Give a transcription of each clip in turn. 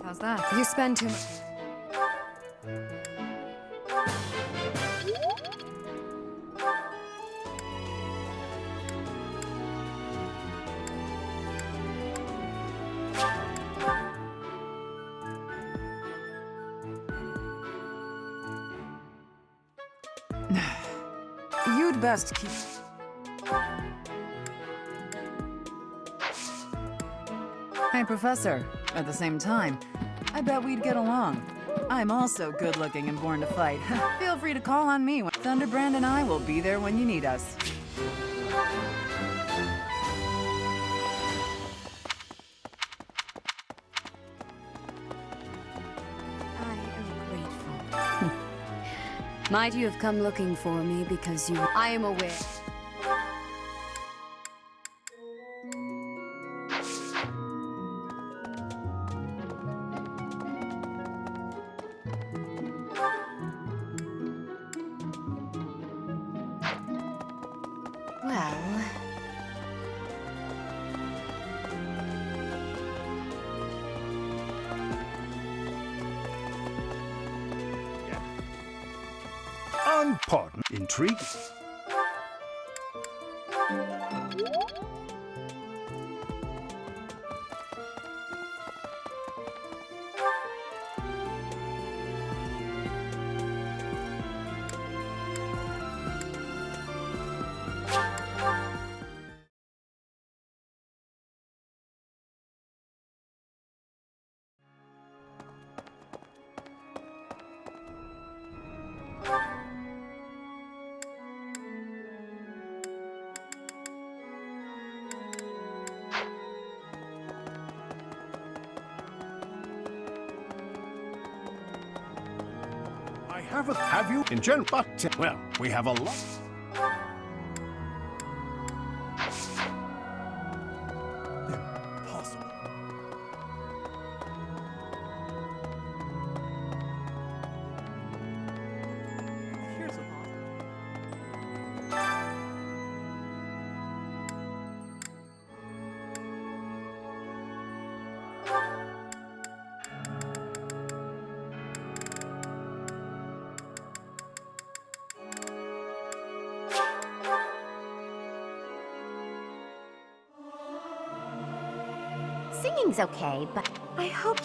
How's that? You spend too much. You'd best keep... Hey, Professor. At the same time, I bet we'd get along. I'm also good-looking and born to fight. Feel free to call on me. Thunderbrand and I will be there when you need us. I am grateful. Might you have come looking for me because you... I am aware. Well... Pardon, intrigue. Have you in general? But well, we have a lot. singing's okay, but I hope...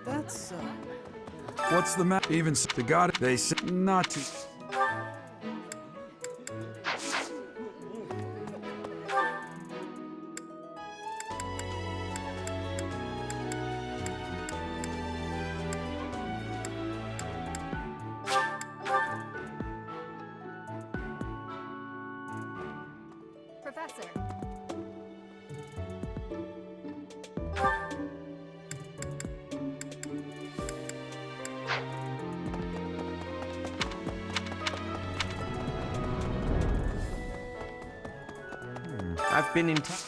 That's, What's the matter? Even the god, they say not to. Professor. I've been in touch.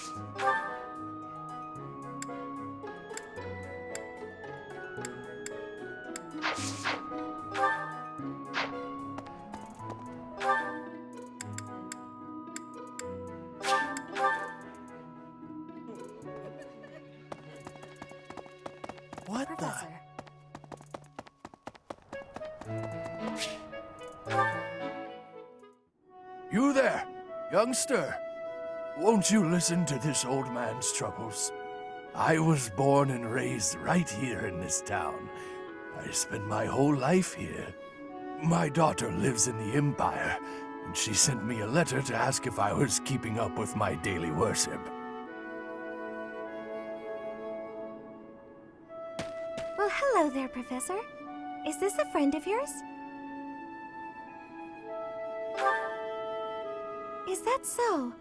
What Professor. You there, youngster? Won't you listen to this old man's troubles? I was born and raised right here in this town. I spent my whole life here. My daughter lives in the Empire, and she sent me a letter to ask if I was keeping up with my daily worship. Well, hello there, Professor. Is this a friend of yours? Is that so?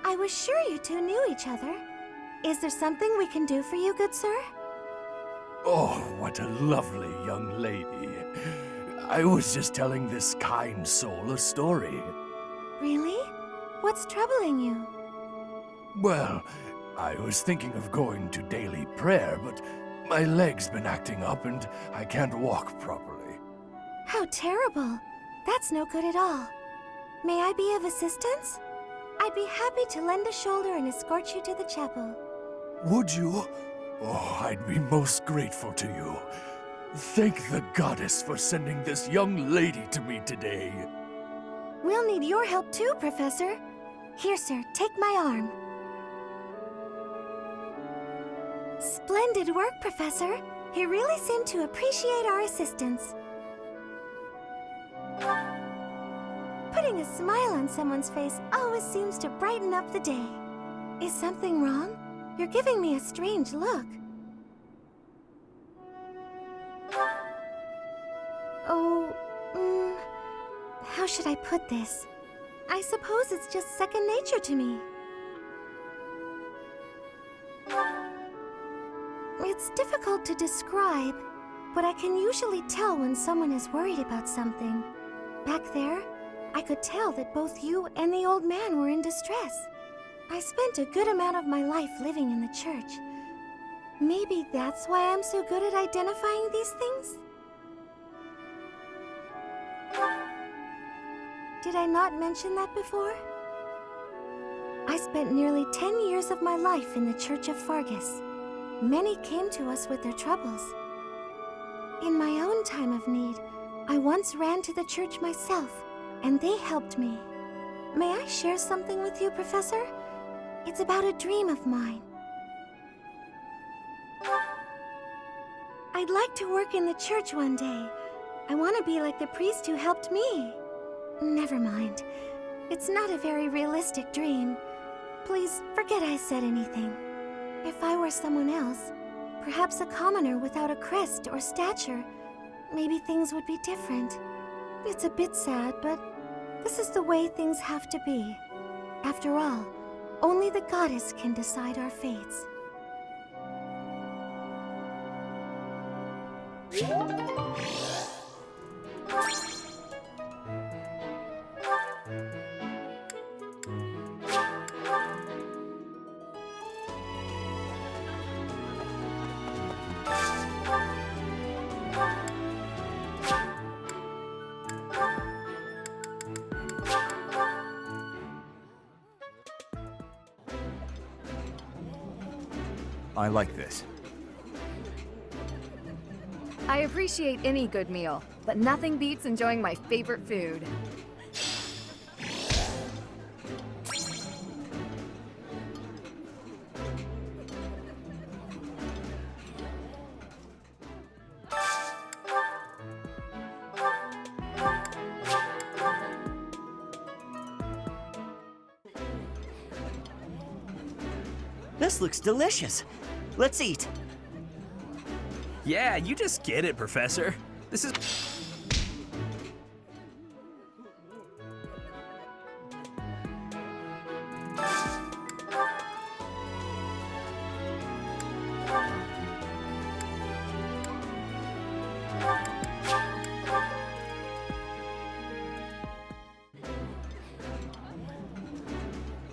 I was sure you two knew each other. Is there something we can do for you, good sir? Oh, what a lovely young lady. I was just telling this kind soul a story. Really? What's troubling you? Well, I was thinking of going to daily prayer, but my leg's been acting up and I can't walk properly. How terrible. That's no good at all. May I be of assistance? I'd be happy to lend a shoulder and escort you to the chapel. Would you? Oh, I'd be most grateful to you. Thank the goddess for sending this young lady to me today. We'll need your help too, Professor. Here, sir, take my arm. Splendid work, Professor. He really seemed to appreciate our assistance. Putting a smile on someone's face always seems to brighten up the day. Is something wrong? You're giving me a strange look. Oh, how should I put this? I suppose it's just second nature to me. It's difficult to describe, but I can usually tell when someone is worried about something. Back there, I could tell that both you and the old man were in distress. I spent a good amount of my life living in the church. Maybe that's why I'm so good at identifying these things? Did I not mention that before? I spent nearly 10 years of my life in the Church of Fargus. Many came to us with their troubles. In my own time of need, I once ran to the church myself, and they helped me. May I share something with you, Professor? It's about a dream of mine. I'd like to work in the church one day. I want to be like the priest who helped me. Never mind. It's not a very realistic dream. Please forget I said anything. If I were someone else, perhaps a commoner without a crest or stature, maybe things would be different. It's a bit sad, but this is the way things have to be. After all, only the goddess can decide our fates. I like this. I appreciate any good meal, but nothing beats enjoying my favorite food. This looks delicious. Let's eat. Yeah, you just get it, Professor. This is...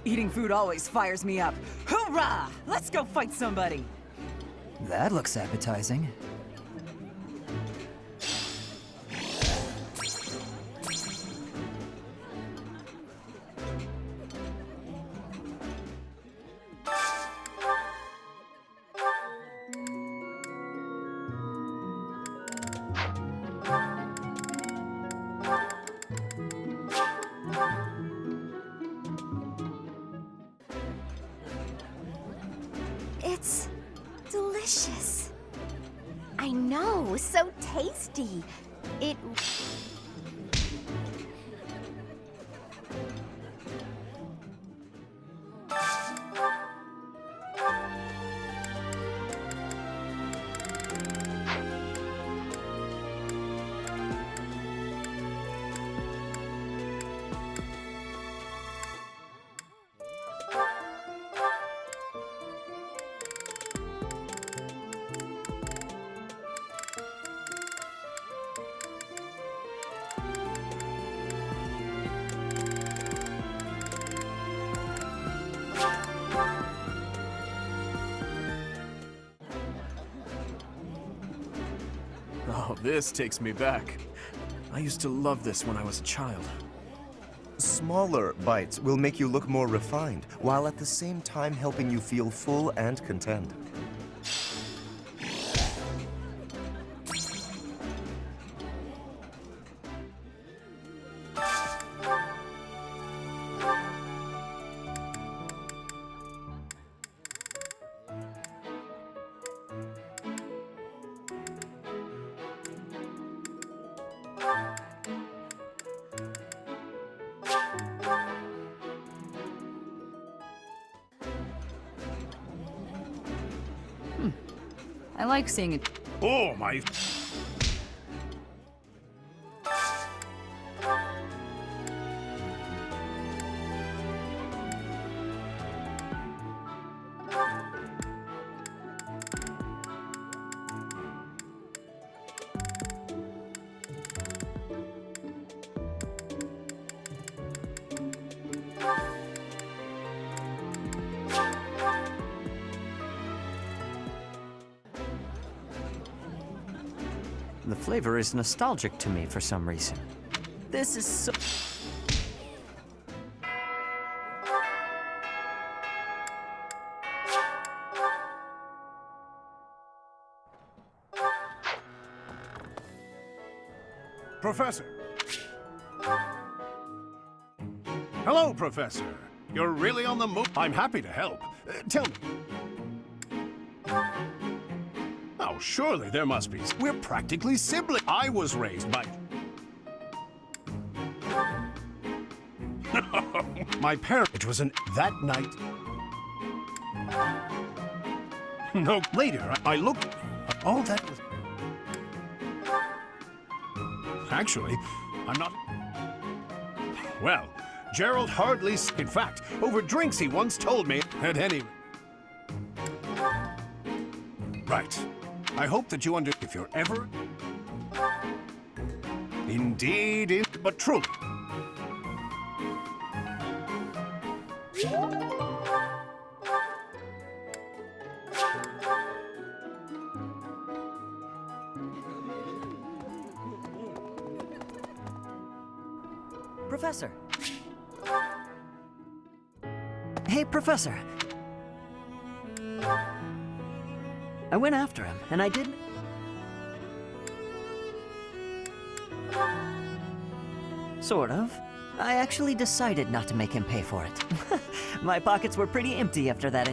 Eating food always fires me up. Hoorah! Let's go fight somebody! That looks appetizing. It's delicious. I know, so tasty. It... Oh, this takes me back. I used to love this when I was a child. Smaller bites will make you look more refined, while at the same time helping you feel full and content. I like seeing it. Oh, my... The flavor is nostalgic to me for some reason. This is so... Professor. Hello, Professor. You're really on the move. I'm happy to help. Tell me. Oh, surely there must be. We're practically siblings. I was raised by... My parents... It was that night... No, later, I looked... Oh, that was... Actually, I'm not... Well, Gerald hardly... In fact, over drinks he once told me... At any... Right. I hope that you if you're ever... Indeed, but truly. Professor. Hey, Professor. I went after him, and I did... Sort of. I actually decided not to make him pay for it. My pockets were pretty empty after that.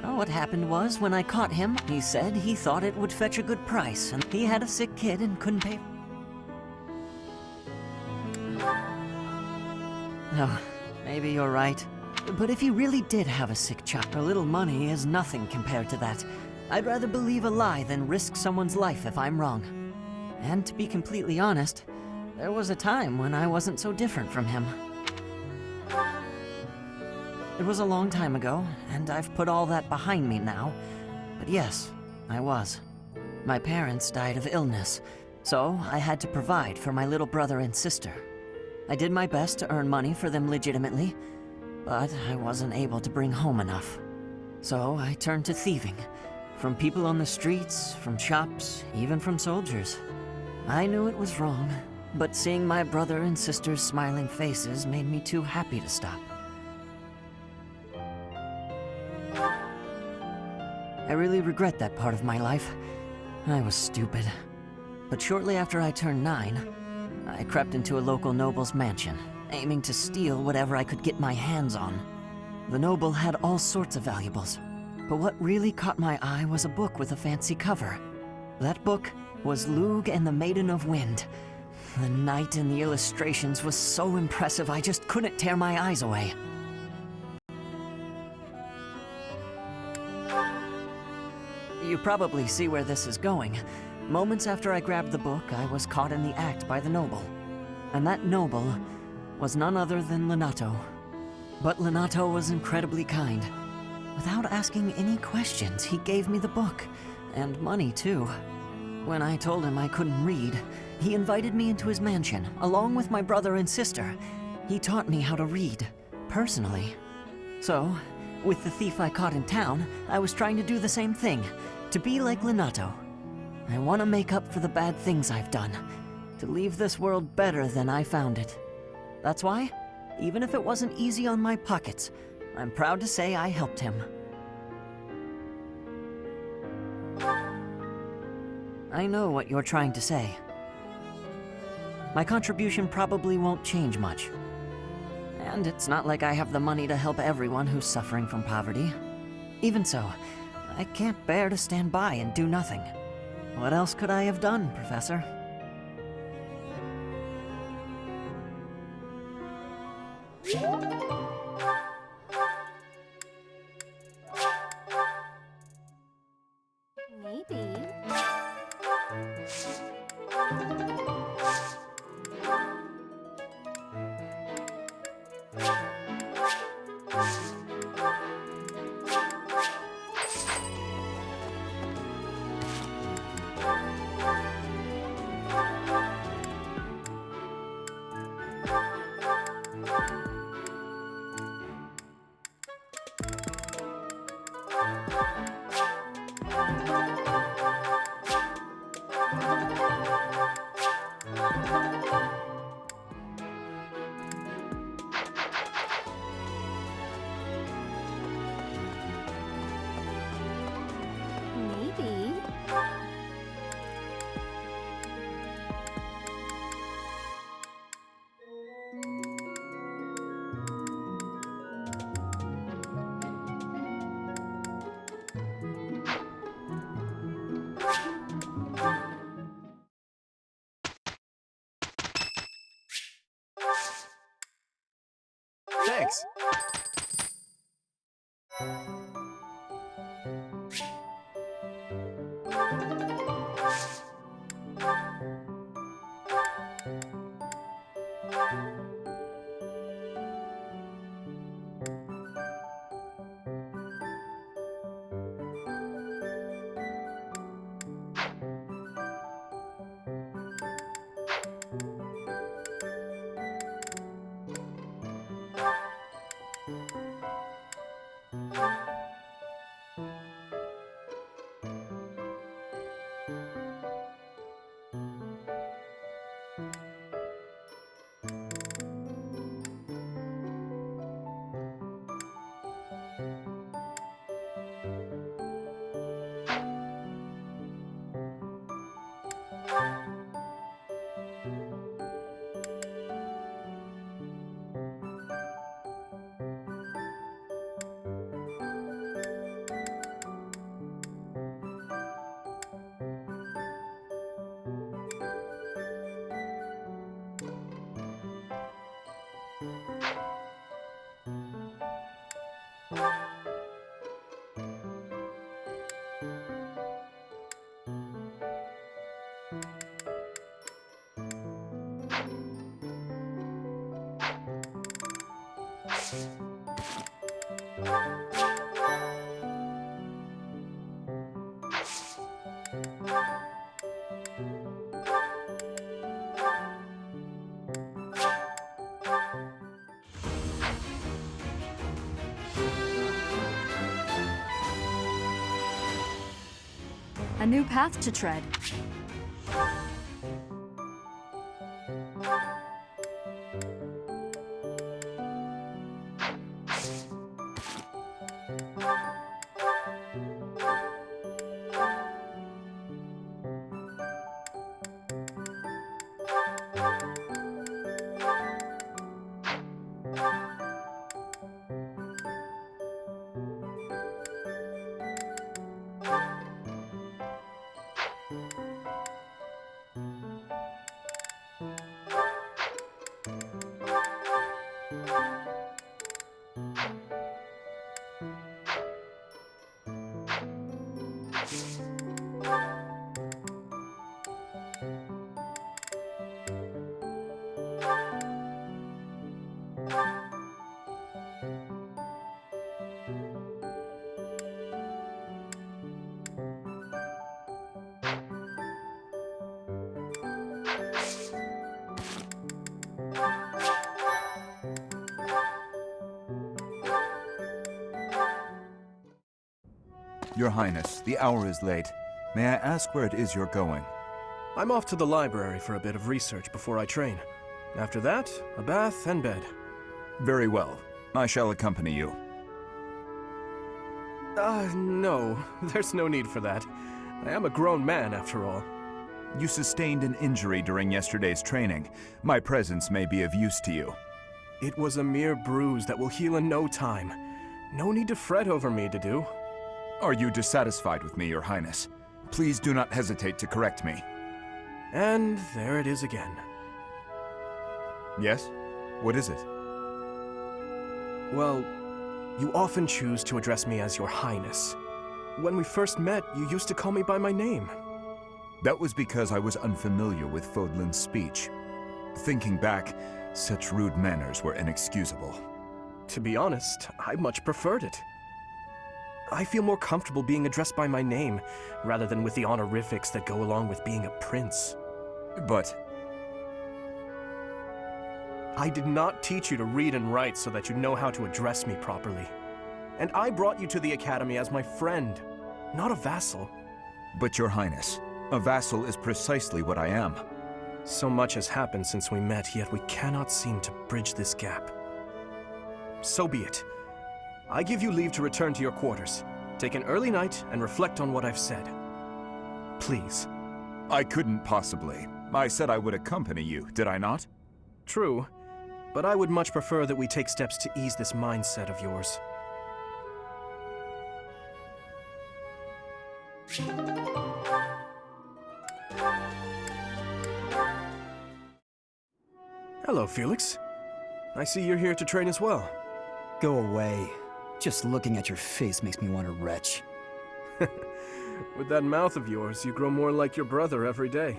What happened was, when I caught him, he said he thought it would fetch a good price, and he had a sick kid and couldn't pay. Oh, maybe you're right. But if he really did have a sick child, a little money is nothing compared to that. I'd rather believe a lie than risk someone's life if I'm wrong. And to be completely honest, there was a time when I wasn't so different from him. It was a long time ago, and I've put all that behind me now. But yes, I was. My parents died of illness, so I had to provide for my little brother and sister. I did my best to earn money for them legitimately, but I wasn't able to bring home enough. So I turned to thieving. From people on the streets, from shops, even from soldiers. I knew it was wrong, but seeing my brother and sister's smiling faces made me too happy to stop. I really regret that part of my life. I was stupid. But shortly after I turned 9, I crept into a local noble's mansion, aiming to steal whatever I could get my hands on. The noble had all sorts of valuables, but what really caught my eye was a book with a fancy cover. That book was Lug and the Maiden of Wind. The knight in the illustrations was so impressive I just couldn't tear my eyes away. You probably see where this is going. Moments after I grabbed the book, I was caught in the act by the noble. And that noble was none other than Lenato. But Lenato was incredibly kind. Without asking any questions, he gave me the book, and money too. When I told him I couldn't read, he invited me into his mansion, along with my brother and sister. He taught me how to read, personally. So, with the thief I caught in town, I was trying to do the same thing, to be like Lenato. I want to make up for the bad things I've done, to leave this world better than I found it. That's why, even if it wasn't easy on my pockets, I'm proud to say I helped him. I know what you're trying to say. My contribution probably won't change much. And it's not like I have the money to help everyone who's suffering from poverty. Even so, I can't bear to stand by and do nothing. What else could I have done, Professor? Maybe. Maybe. Thanks. A new path to tread. Your Highness, the hour is late. May I ask where it is you're going? I'm off to the library for a bit of research before I train. After that, a bath and bed. Very well. I shall accompany you. No. There's no need for that. I am a grown man, after all. You sustained an injury during yesterday's training. My presence may be of use to you. It was a mere bruise that will heal in no time. No need to fret over me, Dedu. Are you dissatisfied with me, Your Highness? Please do not hesitate to correct me. And there it is again. Yes? What is it? Well, you often choose to address me as Your Highness. When we first met, you used to call me by my name. That was because I was unfamiliar with Fódlan's speech. Thinking back, such rude manners were inexcusable. To be honest, I much preferred it. I feel more comfortable being addressed by my name, rather than with the honorifics that go along with being a prince. But I did not teach you to read and write so that you know how to address me properly. And I brought you to the academy as my friend, not a vassal. But Your Highness, a vassal is precisely what I am. So much has happened since we met, yet we cannot seem to bridge this gap. So be it. I give you leave to return to your quarters. Take an early night and reflect on what I've said. Please. I couldn't possibly. I said I would accompany you, did I not? True, but I would much prefer that we take steps to ease this mindset of yours. Hello, Felix. I see you're here to train as well. Go away. Just looking at your face makes me want to retch. With that mouth of yours, you grow more like your brother every day.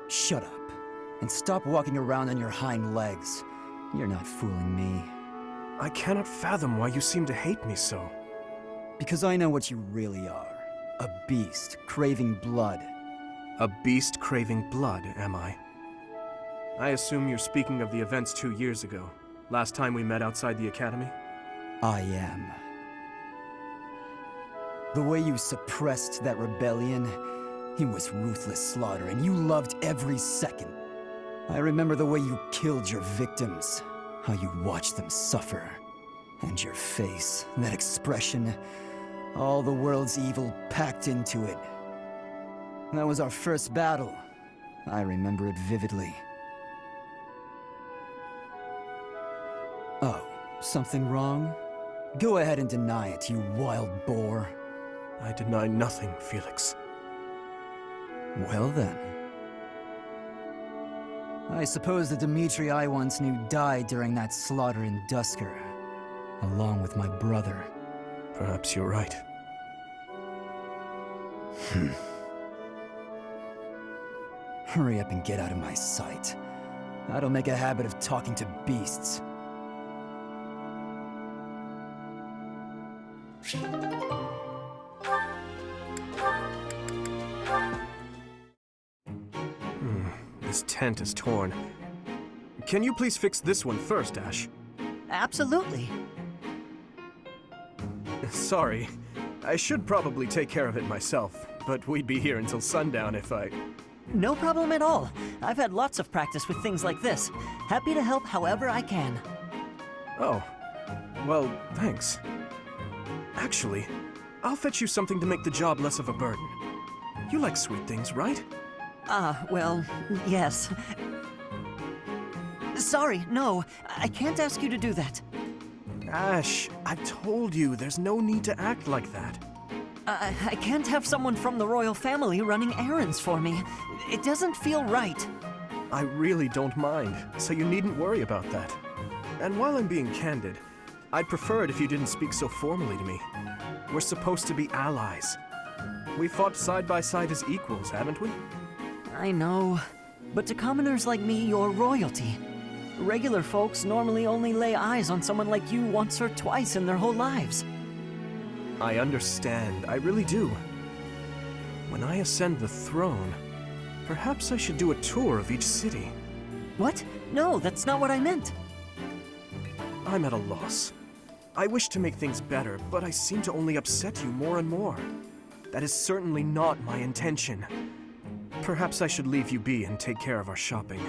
Shut up. And stop walking around on your hind legs. You're not fooling me. I cannot fathom why you seem to hate me so. Because I know what you really are. A beast, craving blood. A beast craving blood, am I? I assume you're speaking of the events 2 years ago. Last time we met outside the academy? I am. The way you suppressed that rebellion, it was ruthless slaughter, and you loved every second. I remember the way you killed your victims, how you watched them suffer. And your face, that expression, all the world's evil packed into it. That was our first battle. I remember it vividly. Oh, something wrong? Go ahead and deny it, you wild boar. I deny nothing, Felix. Well then. I suppose the Dimitri I once knew died during that slaughter in Dusker, along with my brother. Perhaps you're right. Hurry up and get out of my sight. I don't make a habit of talking to beasts. This tent is torn. Can you please fix this one first, Ash? Absolutely. Sorry. I should probably take care of it myself, but we'd be here until sundown if I... No problem at all. I've had lots of practice with things like this. Happy to help however I can. Oh. Well, thanks. Actually, I'll fetch you something to make the job less of a burden. You like sweet things, right? Well, yes. Sorry, no. I can't ask you to do that. Ash, I've told you, there's no need to act like that. I can't have someone from the royal family running errands for me. It doesn't feel right. I really don't mind, so you needn't worry about that. And while I'm being candid, I'd prefer it if you didn't speak so formally to me. We're supposed to be allies. We fought side by side as equals, haven't we? I know. But to commoners like me, you're royalty. Regular folks normally only lay eyes on someone like you once or twice in their whole lives. I understand, I really do. When I ascend the throne, perhaps I should do a tour of each city. What? No, that's not what I meant. I'm at a loss. I wish to make things better, but I seem to only upset you more and more. That is certainly not my intention. Perhaps I should leave you be and take care of our shopping.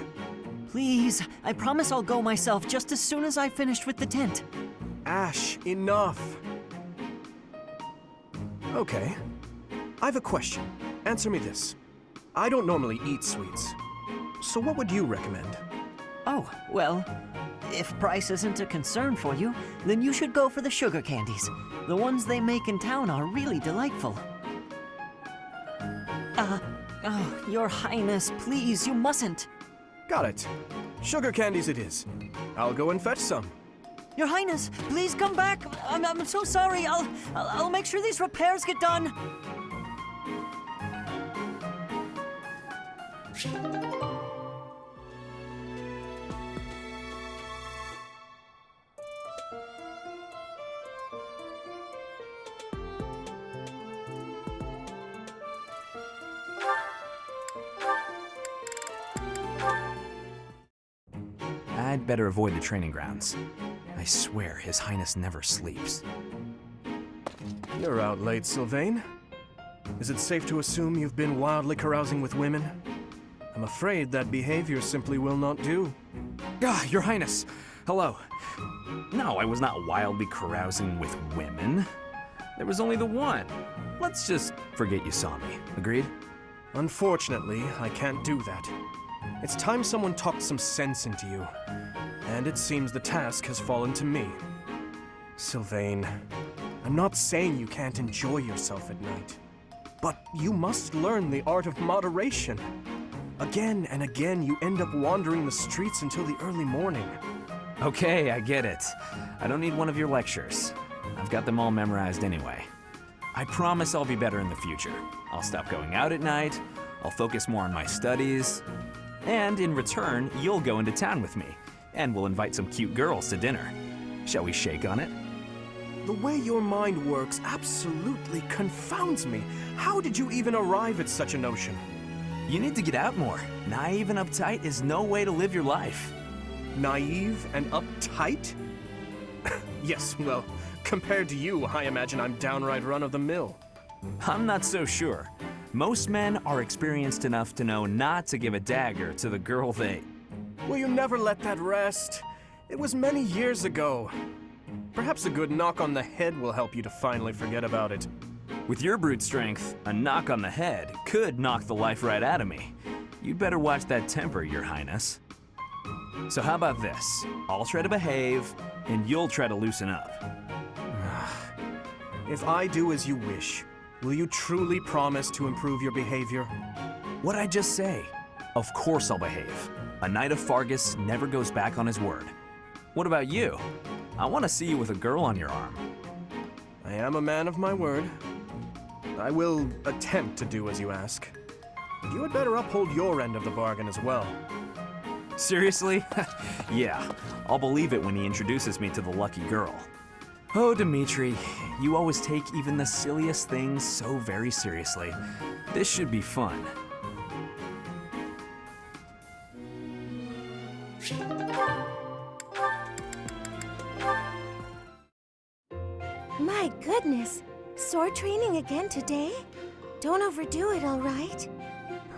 Please, I promise I'll go myself just as soon as I've finished with the tent. Ash, enough! Okay. I've a question. Answer me this. I don't normally eat sweets. So what would you recommend? Oh, well, if price isn't a concern for you, then you should go for the sugar candies. The ones they make in town are really delightful. Oh, Your Highness, please, you mustn't. Got it. Sugar candies it is. I'll go and fetch some. Your Highness, please come back. I'm so sorry. I'll make sure these repairs get done. I'd better avoid the training grounds. I swear His Highness never sleeps. You're out late, Sylvain. Is it safe to assume you've been wildly carousing with women? I'm afraid that behavior simply will not do. Your Highness! Hello. No, I was not wildly carousing with women. There was only the one. Let's just forget you saw me. Agreed? Unfortunately, I can't do that. It's time someone talked some sense into you. And it seems the task has fallen to me. Sylvain, I'm not saying you can't enjoy yourself at night. But you must learn the art of moderation. Again and again, you end up wandering the streets until the early morning. Okay, I get it. I don't need one of your lectures. I've got them all memorized anyway. I promise I'll be better in the future. I'll stop going out at night, I'll focus more on my studies, and in return, you'll go into town with me, and we'll invite some cute girls to dinner. Shall we shake on it? The way your mind works absolutely confounds me. How did you even arrive at such a notion? You need to get out more. Naive and uptight is no way to live your life. Naive and uptight? Yes, well, compared to you, I imagine I'm downright run-of-the-mill. I'm not so sure. Most men are experienced enough to know not to give a dagger to the girl they... Will you never let that rest? It was many years ago. Perhaps a good knock on the head will help you to finally forget about it. With your brute strength, a knock on the head could knock the life right out of me. You'd better watch that temper, Your Highness. So how about this? I'll try to behave, and you'll try to loosen up. If I do as you wish, will you truly promise to improve your behavior? What'd I just say? Of course I'll behave. A knight of Fargus never goes back on his word. What about you? I want to see you with a girl on your arm. I am a man of my word. I will attempt to do as you ask. You had better uphold your end of the bargain as well. Seriously? Yeah, I'll believe it when he introduces me to the lucky girl. Oh, Dimitri, you always take even the silliest things so very seriously. This should be fun. My goodness. Sword training again today? Don't overdo it, all right?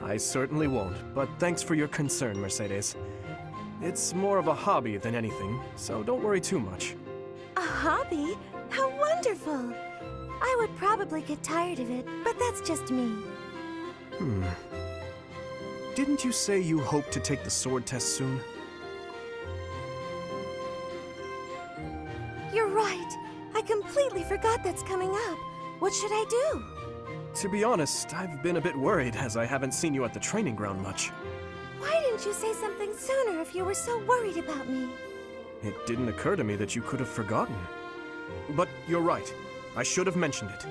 I certainly won't, but thanks for your concern, Mercedes. It's more of a hobby than anything, so don't worry too much. A hobby? How wonderful! I would probably get tired of it, but that's just me. Didn't you say you hope to take the sword test soon? You're right. I completely forgot that's coming up. What should I do? To be honest, I've been a bit worried as I haven't seen you at the training ground much. Why didn't you say something sooner if you were so worried about me? It didn't occur to me that you could have forgotten. But you're right. I should have mentioned it.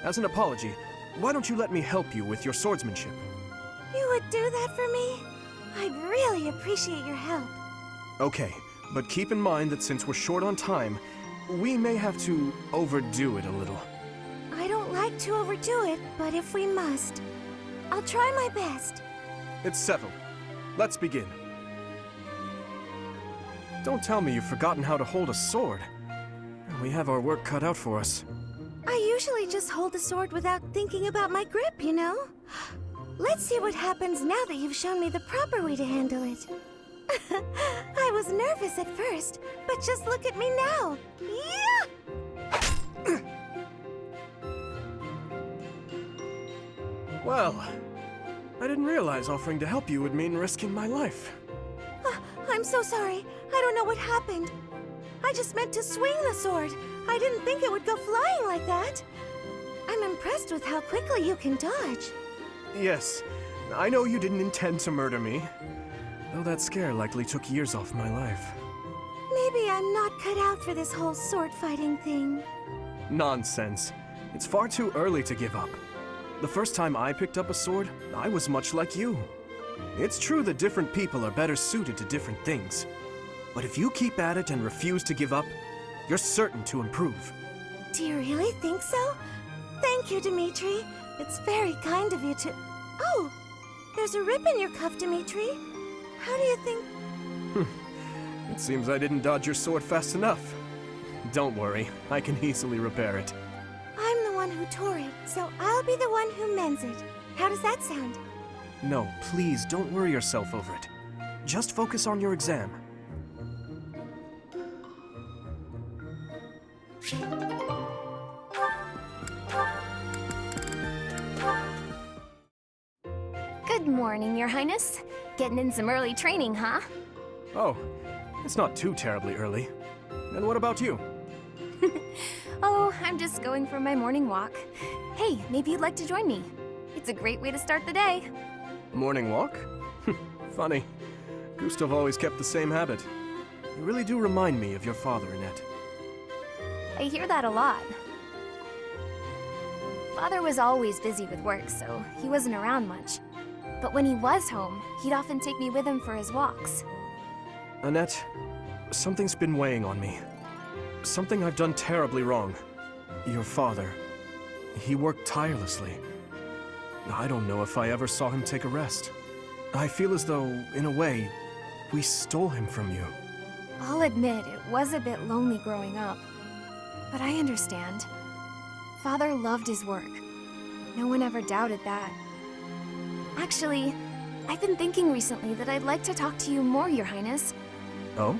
As an apology, why don't you let me help you with your swordsmanship? You would do that for me? I'd really appreciate your help. Okay, but keep in mind that since we're short on time, we may have to overdo it a little. I don't like to overdo it, but if we must, I'll try my best. It's settled. Let's begin. Don't tell me you've forgotten how to hold a sword. We have our work cut out for us. I usually just hold the sword without thinking about my grip, you know? Let's see what happens now that you've shown me the proper way to handle it. I was nervous at first, but just look at me now. Yeah! Well, I didn't realize offering to help you would mean risking my life. I'm so sorry. I don't know what happened. I just meant to swing the sword. I didn't think it would go flying like that. I'm impressed with how quickly you can dodge. Yes, I know you didn't intend to murder me, though that scare likely took years off my life. Maybe I'm not cut out for this whole sword fighting thing. Nonsense. It's far too early to give up. The first time I picked up a sword, I was much like you. It's true that different people are better suited to different things. But if you keep at it and refuse to give up, you're certain to improve. Do you really think so? Thank you, Dimitri. It's very kind of you to... Oh! There's a rip in your cuff, Dimitri. How do you think... It seems I didn't dodge your sword fast enough. Don't worry, I can easily repair it. I'm the one who tore it, so I'll be the one who mends it. How does that sound? No, please don't worry yourself over it. Just focus on your exam. Good morning, Your Highness. Getting in some early training, huh? Oh, it's not too terribly early. And what about you? Oh, I'm just going for my morning walk. Hey, maybe you'd like to join me. It's a great way to start the day. Morning walk? Funny. Gustav always kept the same habit. You really do remind me of your father, Annette. I hear that a lot. Father was always busy with work, so he wasn't around much. But when he was home, he'd often take me with him for his walks. Annette, something's been weighing on me. Something I've done terribly wrong. Your father, he worked tirelessly. I don't know if I ever saw him take a rest. I feel as though, in a way, we stole him from you. I'll admit, it was a bit lonely growing up. But I understand. Father loved his work. No one ever doubted that. Actually, I've been thinking recently that I'd like to talk to you more, Your Highness. Oh?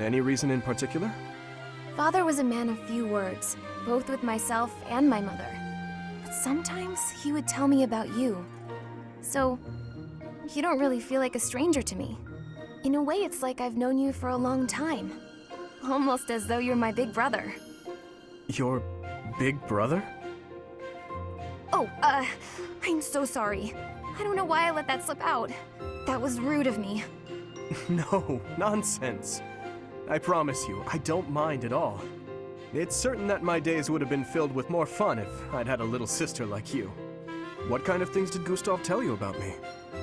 Any reason in particular? Father was a man of few words, both with myself and my mother. But sometimes he would tell me about you. So, you don't really feel like a stranger to me. In a way, it's like I've known you for a long time. Almost as though you're my big brother. Your big brother? Oh, I'm so sorry. I don't know why I let that slip out. That was rude of me. No, nonsense. I promise you, I don't mind at all. It's certain that my days would have been filled with more fun if I'd had a little sister like you. What kind of things did Gustav tell you about me?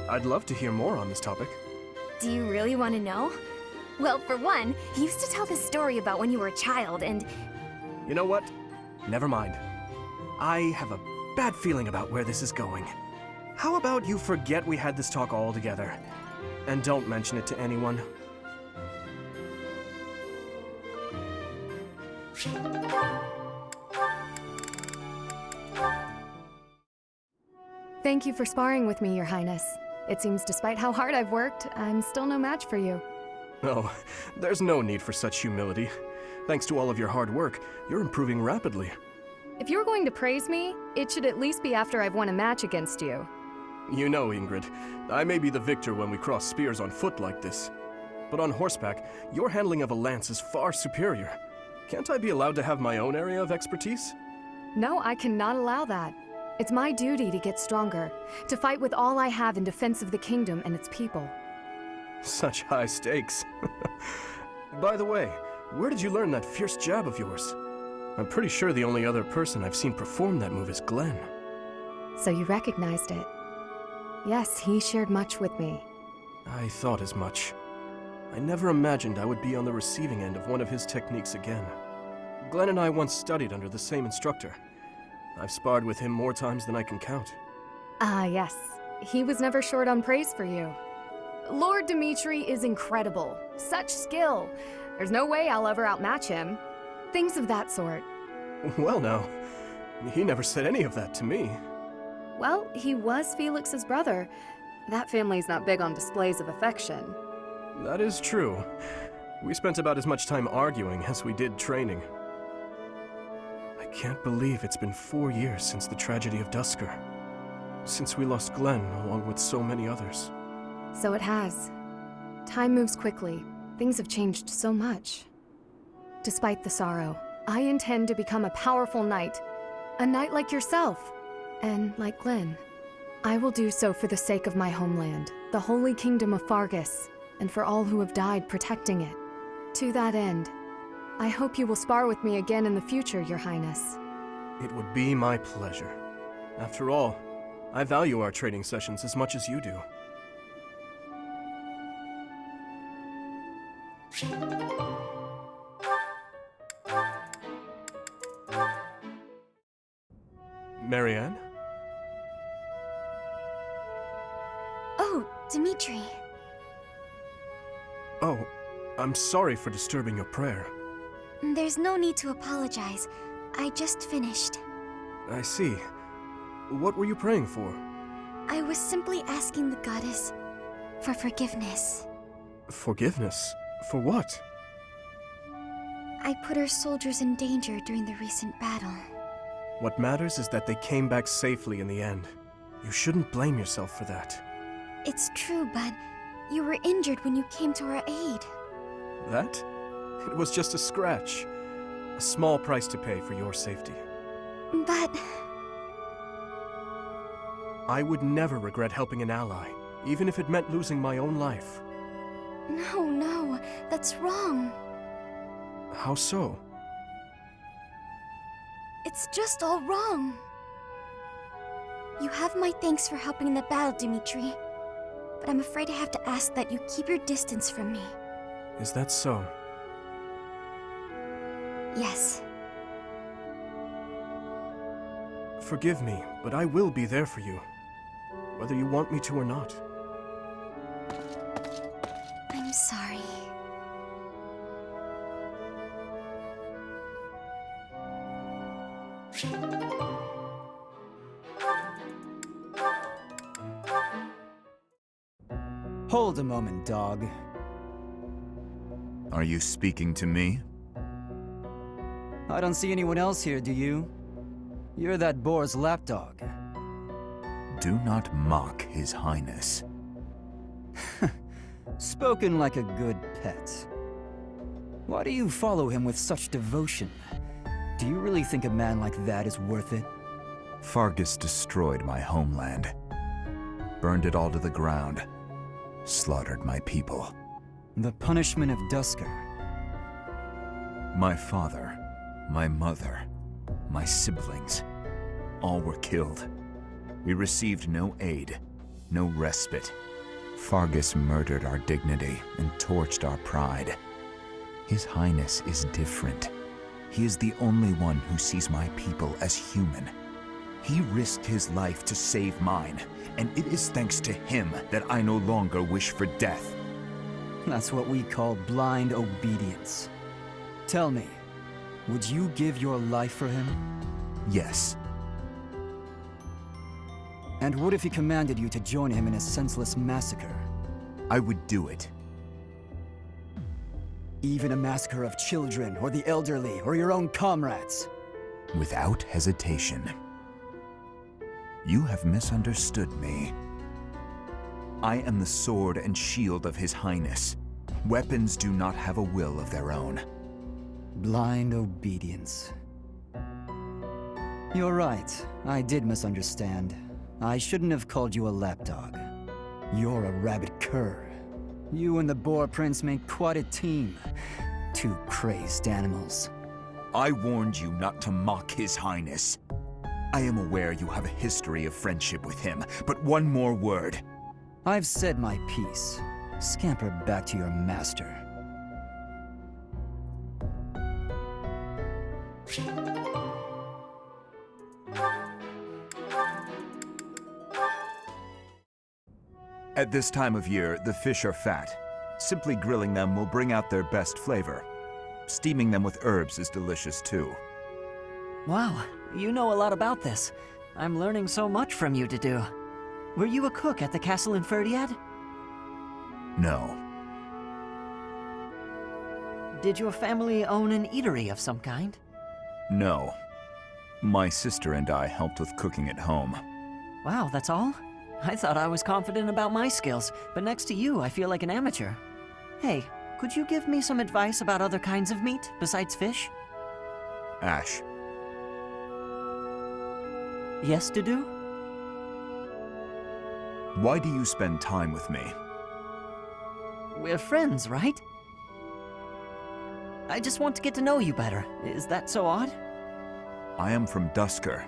I'd love to hear more on this topic. Do you really want to know? Well, for one, he used to tell this story about when you were a child, and You know what? Never mind. I have a bad feeling about where this is going. How about you forget we had this talk altogether? And don't mention it to anyone. Thank you for sparring with me, Your Highness. It seems despite how hard I've worked, I'm still no match for you. Oh, there's no need for such humility. Thanks to all of your hard work, you're improving rapidly. If you're going to praise me, it should at least be after I've won a match against you. You know, Ingrid, I may be the victor when we cross spears on foot like this. But on horseback, your handling of a lance is far superior. Can't I be allowed to have my own area of expertise? No, I cannot allow that. It's my duty to get stronger, to fight with all I have in defense of the kingdom and its people. Such high stakes. By the way, where did you learn that fierce jab of yours? I'm pretty sure the only other person I've seen perform that move is Glenn. So you recognized it? Yes, he shared much with me. I thought as much. I never imagined I would be on the receiving end of one of his techniques again. Glenn and I once studied under the same instructor. I've sparred with him more times than I can count. Ah, yes. He was never short on praise for you. Lord Dimitri is incredible. Such skill. There's no way I'll ever outmatch him. Things of that sort. Well now, he never said any of that to me. Well, he was Felix's brother. That family's not big on displays of affection. That is true. We spent about as much time arguing as we did training. I can't believe it's been 4 years since the tragedy of Dusker. Since we lost Glenn, along with so many others. So it has. Time moves quickly. Things have changed so much. Despite the sorrow, I intend to become a powerful knight. A knight like yourself. And like Glenn. I will do so for the sake of my homeland, the holy kingdom of Fargus, and for all who have died protecting it. To that end, I hope you will spar with me again in the future, Your Highness. It would be my pleasure. After all, I value our training sessions as much as you do. Marianne? Oh, Dimitri. Oh, I'm sorry for disturbing your prayer. There's no need to apologize. I just finished. I see. What were you praying for? I was simply asking the goddess for forgiveness. Forgiveness? For what? I put our soldiers in danger during the recent battle. What matters is that they came back safely in the end. You shouldn't blame yourself for that. It's true, but you were injured when you came to our aid. That? It was just a scratch. A small price to pay for your safety. But... I would never regret helping an ally, even if it meant losing my own life. No, that's wrong. How so? It's just all wrong. You have my thanks for helping in the battle, Dimitri. But I'm afraid I have to ask that you keep your distance from me. Is that so? Yes. Forgive me, but I will be there for you. Whether you want me to or not. I'm sorry. Hold a moment, dog. Are you speaking to me? I don't see anyone else here, do you? You're that boar's lapdog. Do not mock His Highness. Spoken like a good pet. Why do you follow him with such devotion? Do you really think a man like that is worth it? Fargus destroyed my homeland. Burned it all to the ground. Slaughtered my people. The punishment of Dusker. My father, my mother, my siblings, all were killed. We received no aid, no respite. Fargus murdered our dignity and torched our pride. His Highness is different. He is the only one who sees my people as human. He risked his life to save mine, and it is thanks to him that I no longer wish for death. That's what we call blind obedience. Tell me, would you give your life for him? Yes. And what if he commanded you to join him in a senseless massacre? I would do it. Even a massacre of children, or the elderly, or your own comrades? Without hesitation. You have misunderstood me. I am the sword and shield of His Highness. Weapons do not have a will of their own. Blind obedience. You're right, I did misunderstand. I shouldn't have called you a lapdog. You're a rabid cur. You and the Boar Prince make quite a team. Two crazed animals. I warned you not to mock His Highness. I am aware you have a history of friendship with him, but one more word. I've said my piece. Scamper back to your master. At this time of year, the fish are fat. Simply grilling them will bring out their best flavor. Steaming them with herbs is delicious too. Wow, you know a lot about this. I'm learning so much from you, Dedu. Were you a cook at the castle in Ferdiad? No. Did your family own an eatery of some kind? No. My sister and I helped with cooking at home. Wow, that's all? I thought I was confident about my skills, but next to you, I feel like an amateur. Hey, could you give me some advice about other kinds of meat besides fish? Ash. Yes, Dedu? Why do you spend time with me? We're friends, right? I just want to get to know you better. Is that so odd? I am from Duscur.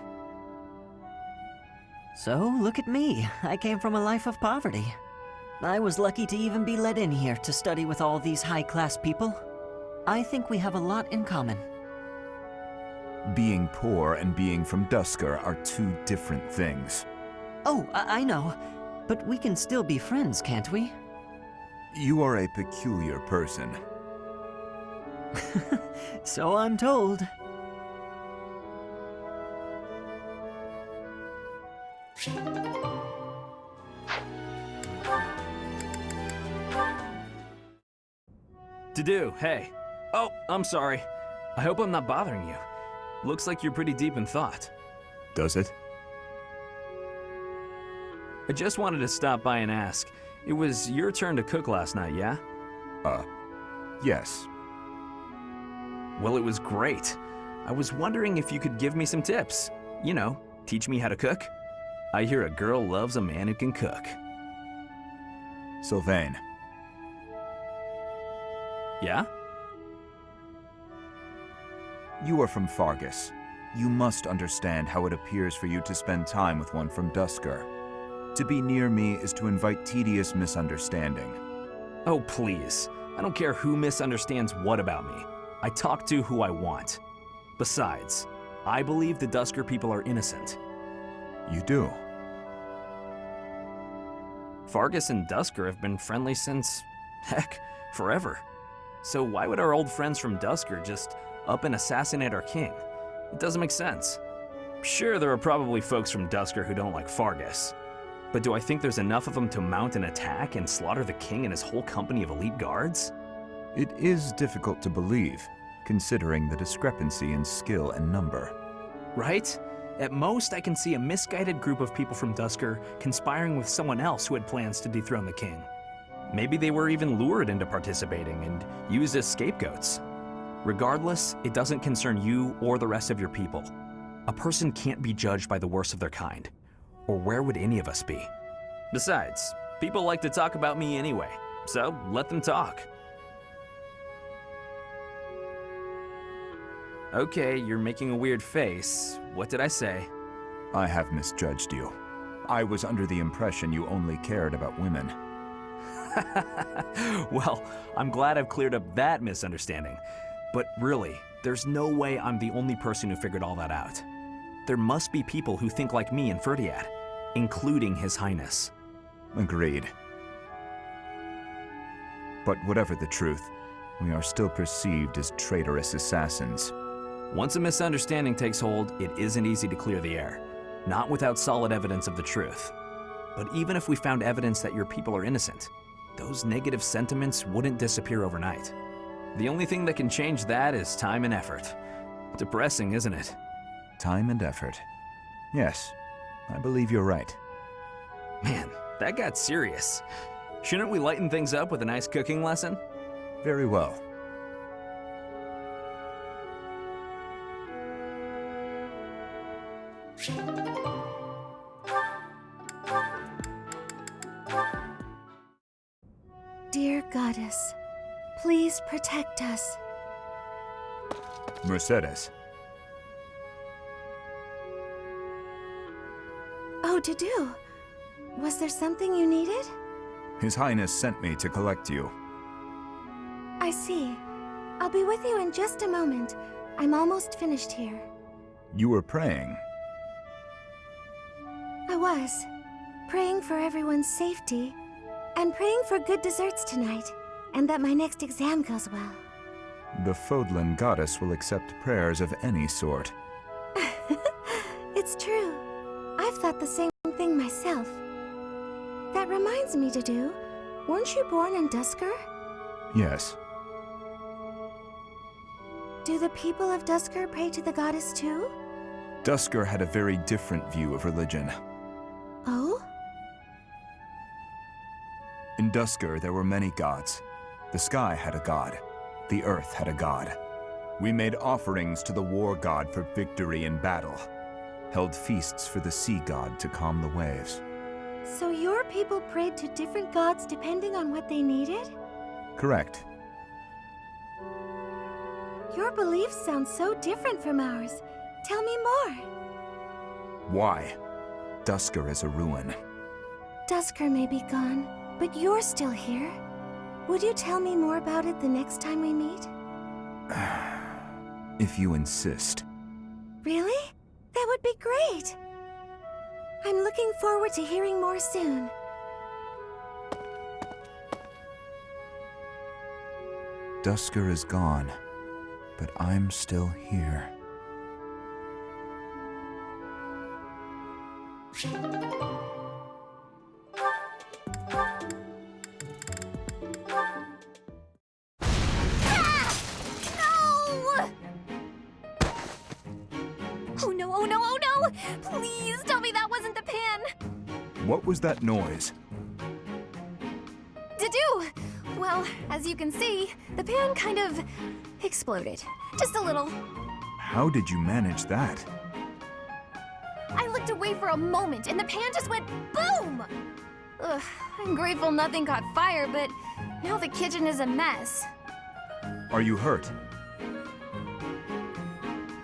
So, look at me. I came from a life of poverty. I was lucky to even be let in here to study with all these high-class people. I think we have a lot in common. Being poor and being from Duscur are two different things. Oh, I know. But we can still be friends, can't we? You are a peculiar person. So I'm told. Dedu, hey. Oh, I'm sorry. I hope I'm not bothering you. Looks like you're pretty deep in thought. Does it? I just wanted to stop by and ask. It was your turn to cook last night, yeah? Yes. Well, it was great. I was wondering if you could give me some tips. You know, teach me how to cook. I hear a girl loves a man who can cook. Sylvain. Yeah? You are from Fargus. You must understand how it appears for you to spend time with one from Duscur. To be near me is to invite tedious misunderstanding. Oh, please. I don't care who misunderstands what about me. I talk to who I want. Besides, I believe the Duscur people are innocent. You do? Fargus and Duscur have been friendly since, heck, forever. So why would our old friends from Duscur just up and assassinate our king? It doesn't make sense. Sure, there are probably folks from Duscur who don't like Fargus. But do I think there's enough of them to mount an attack and slaughter the king and his whole company of elite guards? It is difficult to believe, considering the discrepancy in skill and number. Right? At most, I can see a misguided group of people from Duscur conspiring with someone else who had plans to dethrone the king. Maybe they were even lured into participating and used as scapegoats. Regardless, it doesn't concern you or the rest of your people. A person can't be judged by the worst of their kind. Or where would any of us be? Besides, people like to talk about me anyway, so let them talk. Okay, you're making a weird face. What did I say? I have misjudged you. I was under the impression you only cared about women. Well, I'm glad I've cleared up that misunderstanding. But really, There's no way I'm the only person who figured all that out. There must be people who think like me and Ferdiad, including His Highness. Agreed. But whatever the truth, we are still perceived as traitorous assassins. Once a misunderstanding takes hold, it isn't easy to clear the air. Not without solid evidence of the truth. But even if we found evidence that your people are innocent, those negative sentiments wouldn't disappear overnight. The only thing that can change that is time and effort. Depressing, isn't it? Time and effort. Yes, I believe you're right. Man, that got serious. Shouldn't we lighten things up with a nice cooking lesson? Very well. Dear Goddess, please protect us. Mercedes. Oh, Dudu. Was there something you needed? His Highness sent me to collect you. I see. I'll be with you in just a moment. I'm almost finished here. You were praying. I was. Praying for everyone's safety, and praying for good desserts tonight, and that my next exam goes well. The Fódlan goddess will accept prayers of any sort. It's true. I've thought the same thing myself. That reminds me, Dudu. Weren't you born in Duskur? Yes. Do the people of Duskur pray to the goddess too? Duskur had a very different view of religion. Oh? In Duskur, there were many gods. The sky had a god. The earth had a god. We made offerings to the war god for victory in battle. Held feasts for the sea god to calm the waves. So your people prayed to different gods depending on what they needed? Correct. Your beliefs sound so different from ours. Tell me more. Why? Duskur is a ruin. Duskur may be gone, but you're still here. Would you tell me more about it the next time we meet? If you insist. Really? That would be great! I'm looking forward to hearing more soon. Duskur is gone, but I'm still here. Please tell me that wasn't the pan! What was that noise? Dudu! Well, as you can see, the pan kind of exploded. Just a little. How did you manage that? I looked away for a moment and the pan just went boom! Ugh, I'm grateful nothing caught fire, but now the kitchen is a mess. Are you hurt?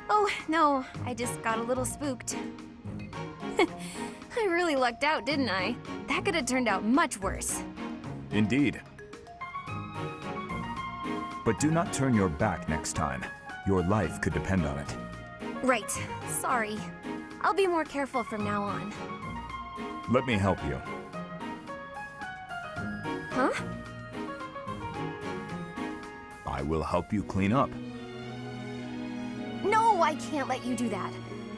Oh, no, I just got a little spooked. I really lucked out, didn't I? That could have turned out much worse. Indeed. But do not turn your back next time. Your life could depend on it. Right. Sorry. I'll be more careful from now on. Let me help you. Huh? I will help you clean up. No, I can't let you do that.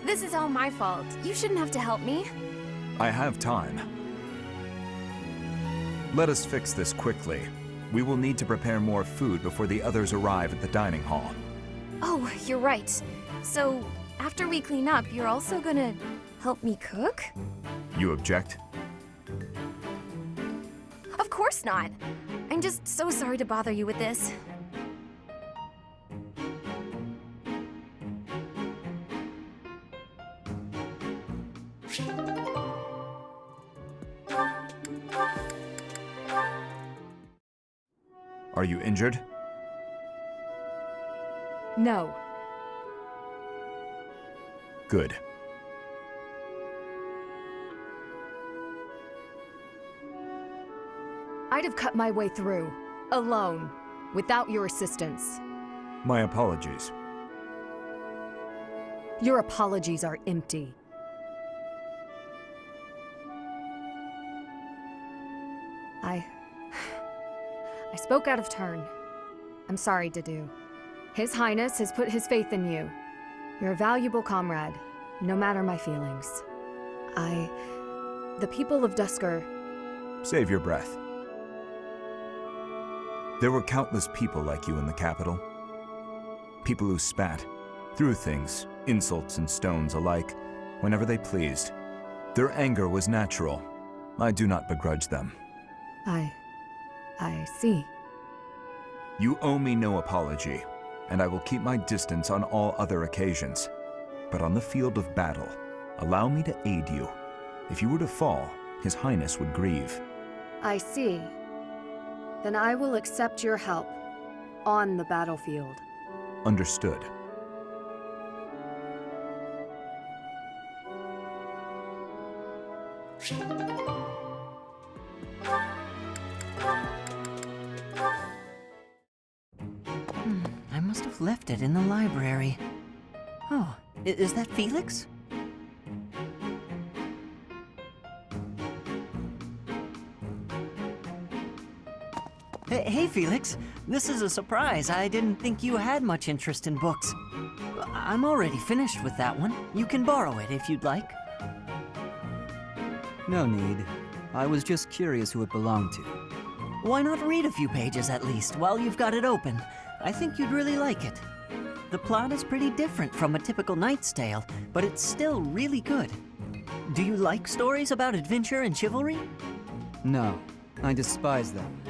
This is all my fault. You shouldn't have to help me. I have time. Let us fix this quickly. We will need to prepare more food before the others arrive at the dining hall. Oh, you're right. So, after we clean up, you're also gonna help me cook? You object? Of course not. I'm just so sorry to bother you with this. Are you injured? No. Good. I'd have cut my way through, alone, without your assistance. My apologies. Your apologies are empty. I spoke out of turn. I'm sorry, Dedu. His Highness has put his faith in you. You're a valuable comrade, no matter my feelings. The people of Dusker... Save your breath. There were countless people like you in the capital. People who spat, threw things, insults and stones alike, whenever they pleased. Their anger was natural. I do not begrudge them. I see. You owe me no apology, and I will keep my distance on all other occasions. But on the field of battle, allow me to aid you. If you were to fall, His Highness would grieve. I see. Then I will accept your help on the battlefield. Understood. I must have left it in the library. Oh, is that Felix? Hey, Felix. This is a surprise. I didn't think you had much interest in books. I'm already finished with that one. You can borrow it if you'd like. No need. I was just curious who it belonged to. Why not read a few pages at least while you've got it open? I think you'd really like it. The plot is pretty different from a typical knight's tale, but it's still really good. Do you like stories about adventure and chivalry? No, I despise them.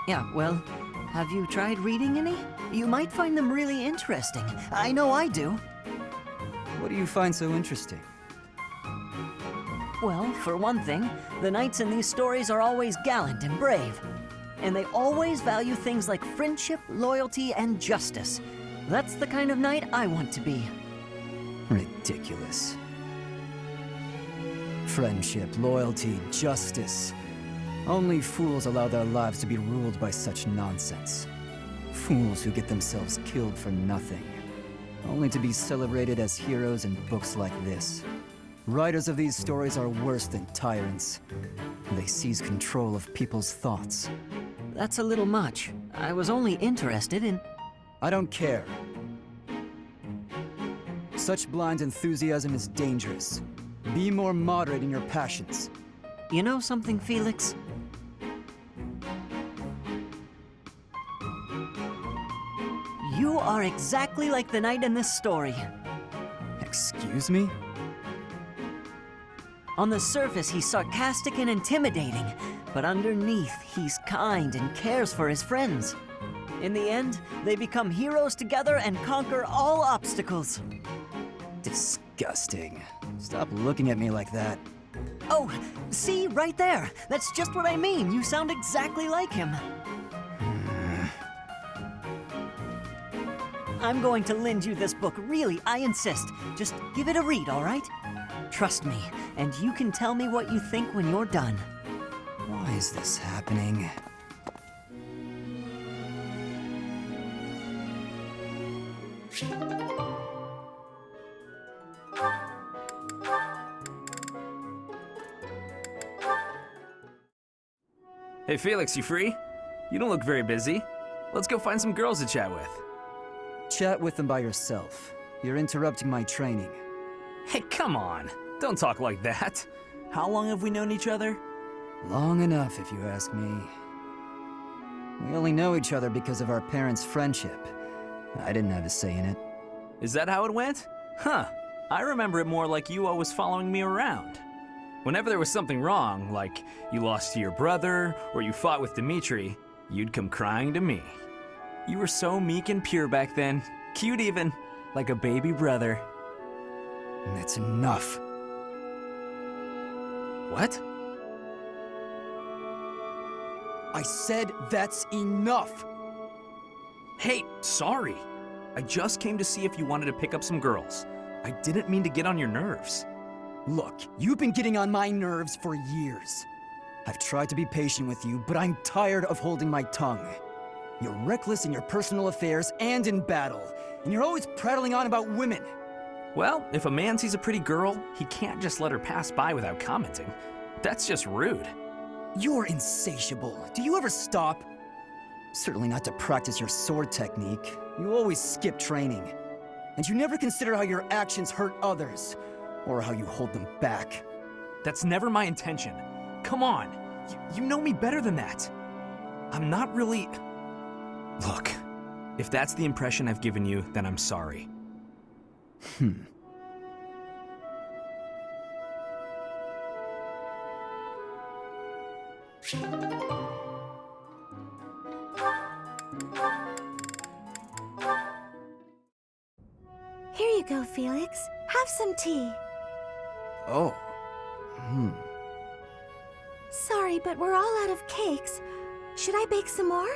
Yeah, well, have you tried reading any? You might find them really interesting. I know I do. What do you find so interesting? Well, for one thing, the knights in these stories are always gallant and brave. And they always value things like friendship, loyalty, and justice. That's the kind of knight I want to be. Ridiculous. Friendship, loyalty, justice. Only fools allow their lives to be ruled by such nonsense. Fools who get themselves killed for nothing. Only to be celebrated as heroes in books like this. Writers of these stories are worse than tyrants. They seize control of people's thoughts. That's a little much. I was only interested in... I don't care. Such blind enthusiasm is dangerous. Be more moderate in your passions. You know something, Felix? You are exactly like the knight in this story. Excuse me? On the surface, he's sarcastic and intimidating, but underneath, he's kind and cares for his friends. In the end, they become heroes together and conquer all obstacles. Disgusting. Stop looking at me like that. Oh, see, right there. That's just what I mean. You sound exactly like him. I'm going to lend you this book, really, I insist. Just give it a read, all right? Trust me, and you can tell me what you think when you're done. Why is this happening? Hey Felix, you free? You don't look very busy. Let's go find some girls to chat with. Chat with them by yourself. You're interrupting my training. Hey, come on. Don't talk like that. How long have we known each other? Long enough, if you ask me. We only know each other because of our parents' friendship. I didn't have a say in it. Is that how it went? Huh. I remember it more like you always following me around. Whenever there was something wrong, like you lost to your brother, or you fought with Dimitri, you'd come crying to me. You were so meek and pure back then. Cute even. Like a baby brother. That's enough. What? I said that's enough! Hey, sorry. I just came to see if you wanted to pick up some girls. I didn't mean to get on your nerves. Look, you've been getting on my nerves for years. I've tried to be patient with you, but I'm tired of holding my tongue. You're reckless in your personal affairs and in battle, and you're always prattling on about women. Well, if a man sees a pretty girl, he can't just let her pass by without commenting. That's just rude. You're insatiable. Do you ever stop? Certainly not to practice your sword technique. You always skip training. And you never consider how your actions hurt others, or how you hold them back. That's never my intention. Come on, you know me better than that. I'm not really... Look, if that's the impression I've given you, then I'm sorry. Here you go, Felix. Have some tea. Oh. Sorry, but we're all out of cakes. Should I bake some more?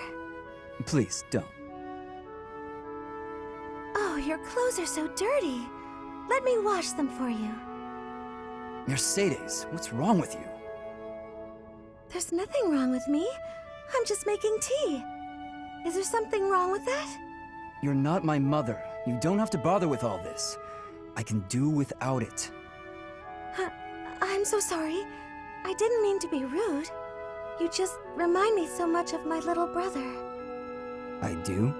Please, don't. Oh, your clothes are so dirty. Let me wash them for you. Mercedes, what's wrong with you? There's nothing wrong with me. I'm just making tea. Is there something wrong with that? You're not my mother. You don't have to bother with all this. I can do without it. I'm so sorry. I didn't mean to be rude. You just remind me so much of my little brother. I do?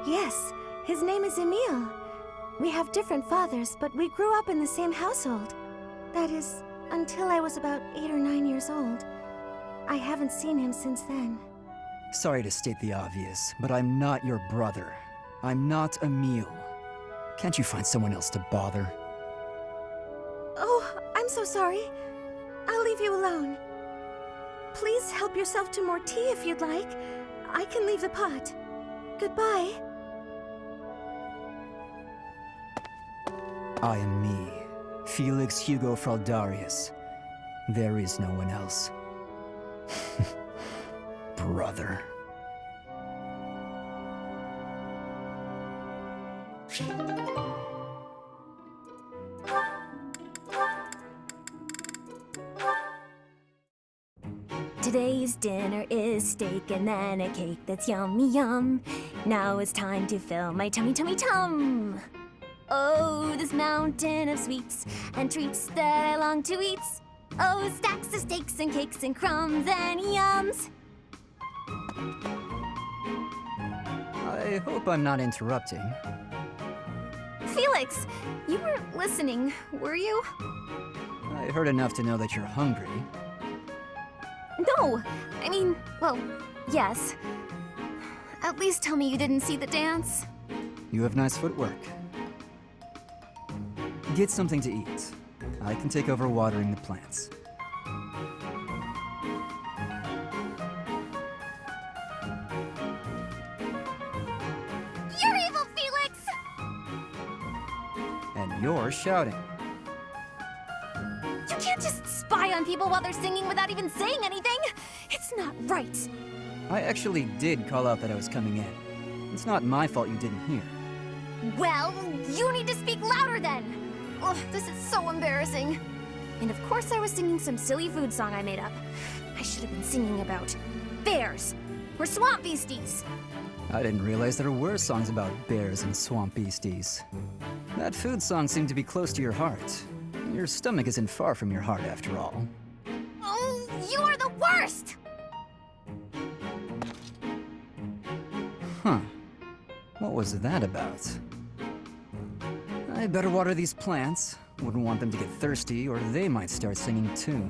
Yes, his name is Emile. We have different fathers, but we grew up in the same household. That is, until I was about 8 or 9 years old. I haven't seen him since then. Sorry to state the obvious, but I'm not your brother. I'm not Emile. Can't you find someone else to bother? Oh, I'm so sorry. I'll leave you alone. Please help yourself to more tea if you'd like. I can leave the pot. Goodbye. I am me, Felix Hugo Fraldarius. There is no one else. Brother. Today's dinner is steak and then a cake that's yummy yum. Now it's time to fill my tummy tummy tum. Oh, this mountain of sweets and treats that I long to eat. Oh, stacks of steaks and cakes and crumbs and yums. I hope I'm not interrupting. Felix, you weren't listening, were you? I heard enough to know that you're hungry. No! I mean, well, yes. At least tell me you didn't see the dance. You have nice footwork. Get something to eat. I can take over watering the plants. You're evil, Felix! And you're shouting. You can't just spy on people while they're singing without even saying anything! It's not right! I actually did call out that I was coming in. It's not my fault you didn't hear. Well, you need to speak louder then! Ugh, this is so embarrassing. And of course I was singing some silly food song I made up. I should have been singing about bears or swamp beasties. I didn't realize there were songs about bears and swamp beasties. That food song seemed to be close to your heart. Your stomach isn't far from your heart, after all. Oh, you are the worst! Huh. What was that about? I better water these plants. Wouldn't want them to get thirsty, or they might start singing too.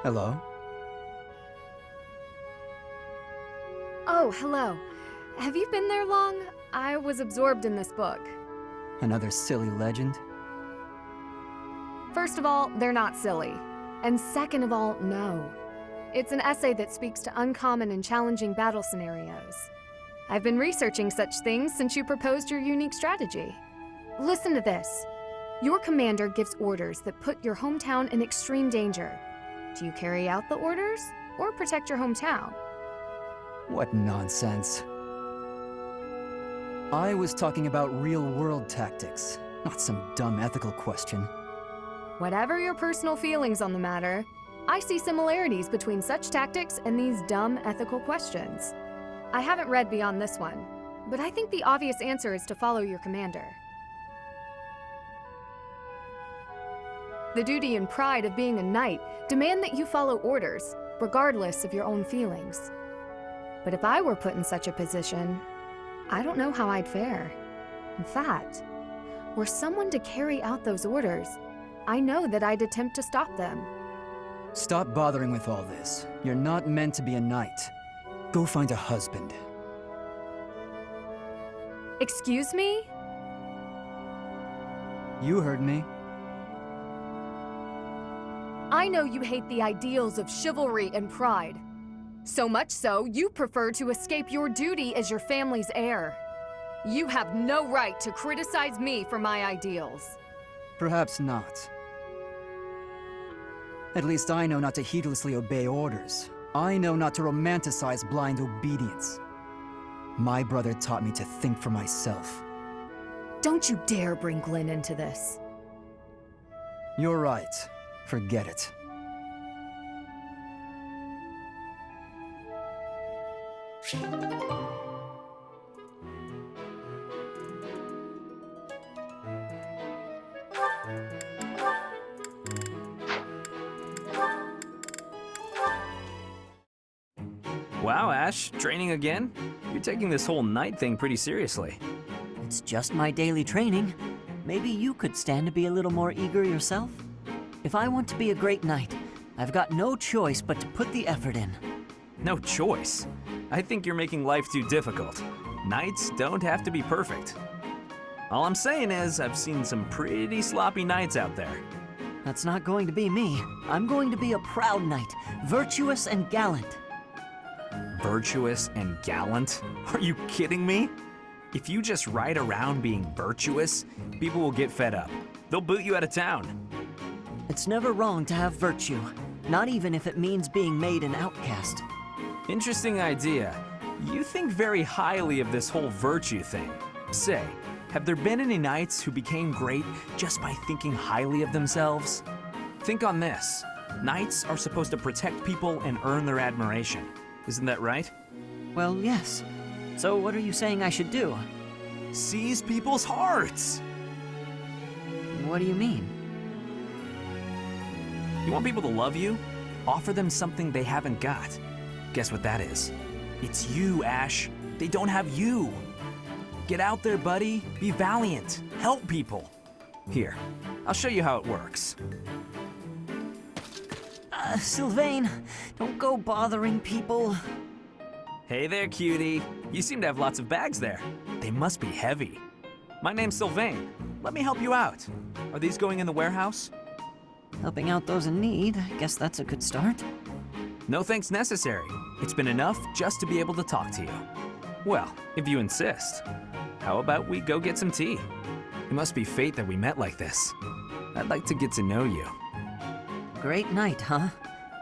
Hello? Oh, hello. Have you been there long? I was absorbed in this book. Another silly legend? First of all, they're not silly. And second of all, no. It's an essay that speaks to uncommon and challenging battle scenarios. I've been researching such things since you proposed your unique strategy. Listen to this. Your commander gives orders that put your hometown in extreme danger. Do you carry out the orders, or protect your hometown? What nonsense. I was talking about real-world tactics, not some dumb ethical question. Whatever your personal feelings on the matter, I see similarities between such tactics and these dumb ethical questions. I haven't read beyond this one, but I think the obvious answer is to follow your commander. The duty and pride of being a knight demand that you follow orders, regardless of your own feelings. But if I were put in such a position, I don't know how I'd fare. In fact, were someone to carry out those orders, I know that I'd attempt to stop them. Stop bothering with all this. You're not meant to be a knight. Go find a husband. Excuse me? You heard me. I know you hate the ideals of chivalry and pride. So much so, you prefer to escape your duty as your family's heir. You have no right to criticize me for my ideals. Perhaps not. At least I know not to heedlessly obey orders. I know not to romanticize blind obedience. My brother taught me to think for myself. Don't you dare bring Glenn into this. You're right. Forget it. Wow, Ash, training again? You're taking this whole knight thing pretty seriously. It's just my daily training. Maybe you could stand to be a little more eager yourself? If I want to be a great knight, I've got no choice but to put the effort in. No choice? I think you're making life too difficult. Knights don't have to be perfect. All I'm saying is, I've seen some pretty sloppy knights out there. That's not going to be me. I'm going to be a proud knight, virtuous and gallant. Virtuous and gallant? Are you kidding me? If you just ride around being virtuous, people will get fed up. They'll boot you out of town. It's never wrong to have virtue, not even if it means being made an outcast. Interesting idea. You think very highly of this whole virtue thing. Say, have there been any knights who became great just by thinking highly of themselves? Think on this. Knights are supposed to protect people and earn their admiration. Isn't that right? Well, yes. So what are you saying I should do? Seize people's hearts! What do you mean? You want people to love you? Offer them something they haven't got. Guess what that is? It's you, Ash. They don't have you. Get out there, buddy. Be valiant. Help people. Here, I'll show you how it works. Sylvain, don't go bothering people. Hey there, cutie. You seem to have lots of bags there. They must be heavy. My name's Sylvain. Let me help you out. Are these going in the warehouse? Helping out those in need, I guess that's a good start. No thanks necessary. It's been enough just to be able to talk to you. Well, if you insist. How about we go get some tea? It must be fate that we met like this. I'd like to get to know you. Great knight, huh?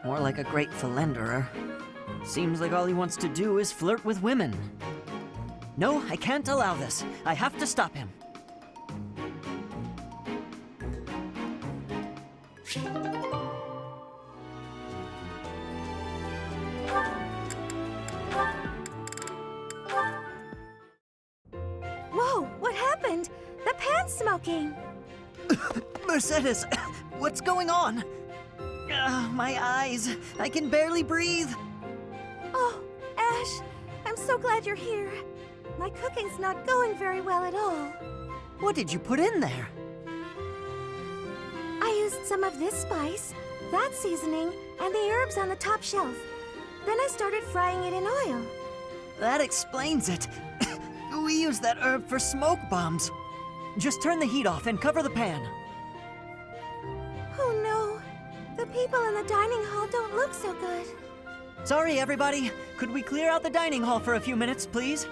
More like a great philanderer. Seems like all he wants to do is flirt with women. No, I can't allow this. I have to stop him. Whoa, what happened? The pan's smoking. Mercedes, what's going on? My eyes. I can barely breathe. Oh, Ash, I'm so glad you're here. My cooking's not going very well at all. What did you put in there? I used some of this spice, that seasoning, and the herbs on the top shelf. Then I started frying it in oil. That explains it. We use that herb for smoke bombs. Just turn the heat off and cover the pan. Oh no, the people in the dining hall don't look so good. Sorry, everybody. Could we clear out the dining hall for a few minutes, please?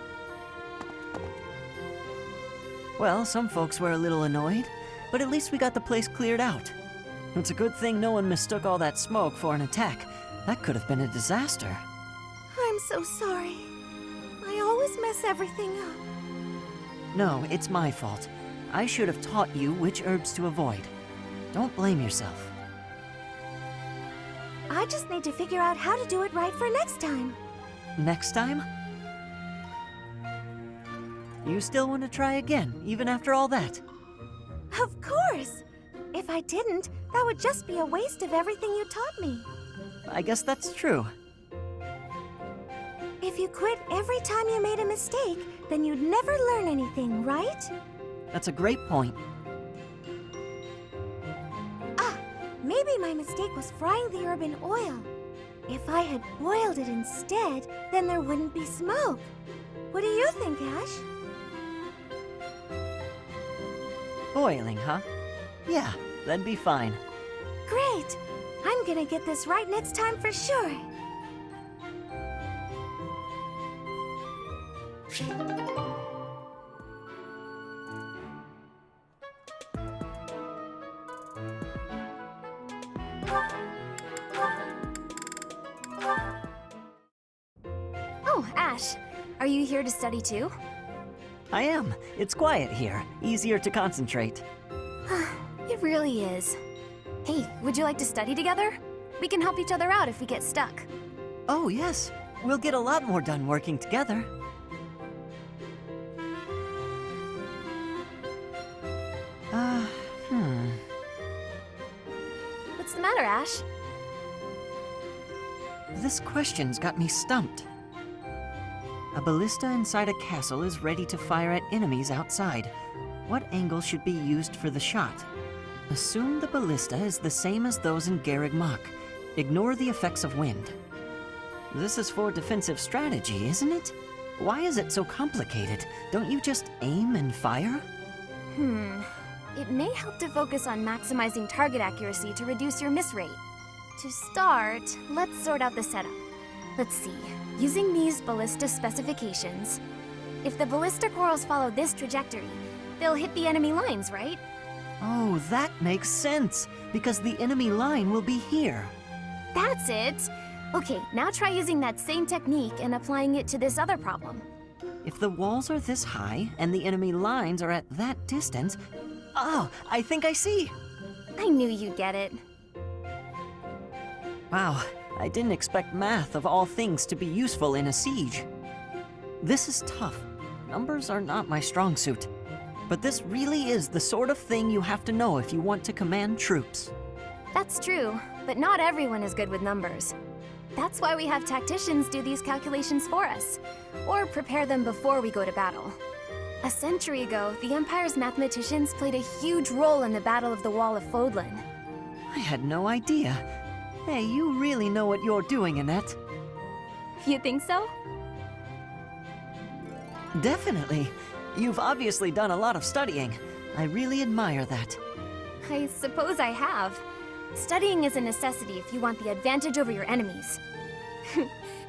Well, some folks were a little annoyed, but at least we got the place cleared out. It's a good thing no one mistook all that smoke for an attack. That could have been a disaster. I'm so sorry. I always mess everything up. No, it's my fault. I should have taught you which herbs to avoid. Don't blame yourself. I just need to figure out how to do it right for next time. Next time? You still want to try again, even after all that? Of course! If I didn't, that would just be a waste of everything you taught me. I guess that's true. If you quit every time you made a mistake, then you'd never learn anything, right? That's a great point. Ah, maybe my mistake was frying the herb in oil. If I had boiled it instead, then there wouldn't be smoke. What do you think, Ash? Boiling, huh? Yeah, that'd be fine. Great! I'm gonna get this right next time for sure. Oh, Ash, are you here to study too? I am. It's quiet here. Easier to concentrate. It really is. Hey, would you like to study together? We can help each other out if we get stuck. Oh, yes. We'll get a lot more done working together. What's the matter, Ash? This question's got me stumped. A ballista inside a castle is ready to fire at enemies outside. What angle should be used for the shot? Assume the ballista is the same as those in Garreg Mach. Ignore the effects of wind. This is for defensive strategy, isn't it? Why is it so complicated? Don't you just aim and fire? It may help to focus on maximizing target accuracy to reduce your miss rate. To start, let's sort out the setup. Let's see. Using these ballista specifications, if the ballista corals follow this trajectory, they'll hit the enemy lines, right? Oh, that makes sense, because the enemy line will be here. That's it! Okay, now try using that same technique and applying it to this other problem. If the walls are this high and the enemy lines are at that distance... Oh, I think I see! I knew you'd get it. Wow, I didn't expect math of all things to be useful in a siege. This is tough. Numbers are not my strong suit. But this really is the sort of thing you have to know if you want to command troops. That's true, but not everyone is good with numbers. That's why we have tacticians do these calculations for us, or prepare them before we go to battle. A century ago, the Empire's mathematicians played a huge role in the Battle of the Wall of Fódlan. I had no idea. Hey, you really know what you're doing, Annette. You think so? Definitely. You've obviously done a lot of studying. I really admire that. I suppose I have. Studying is a necessity if you want the advantage over your enemies.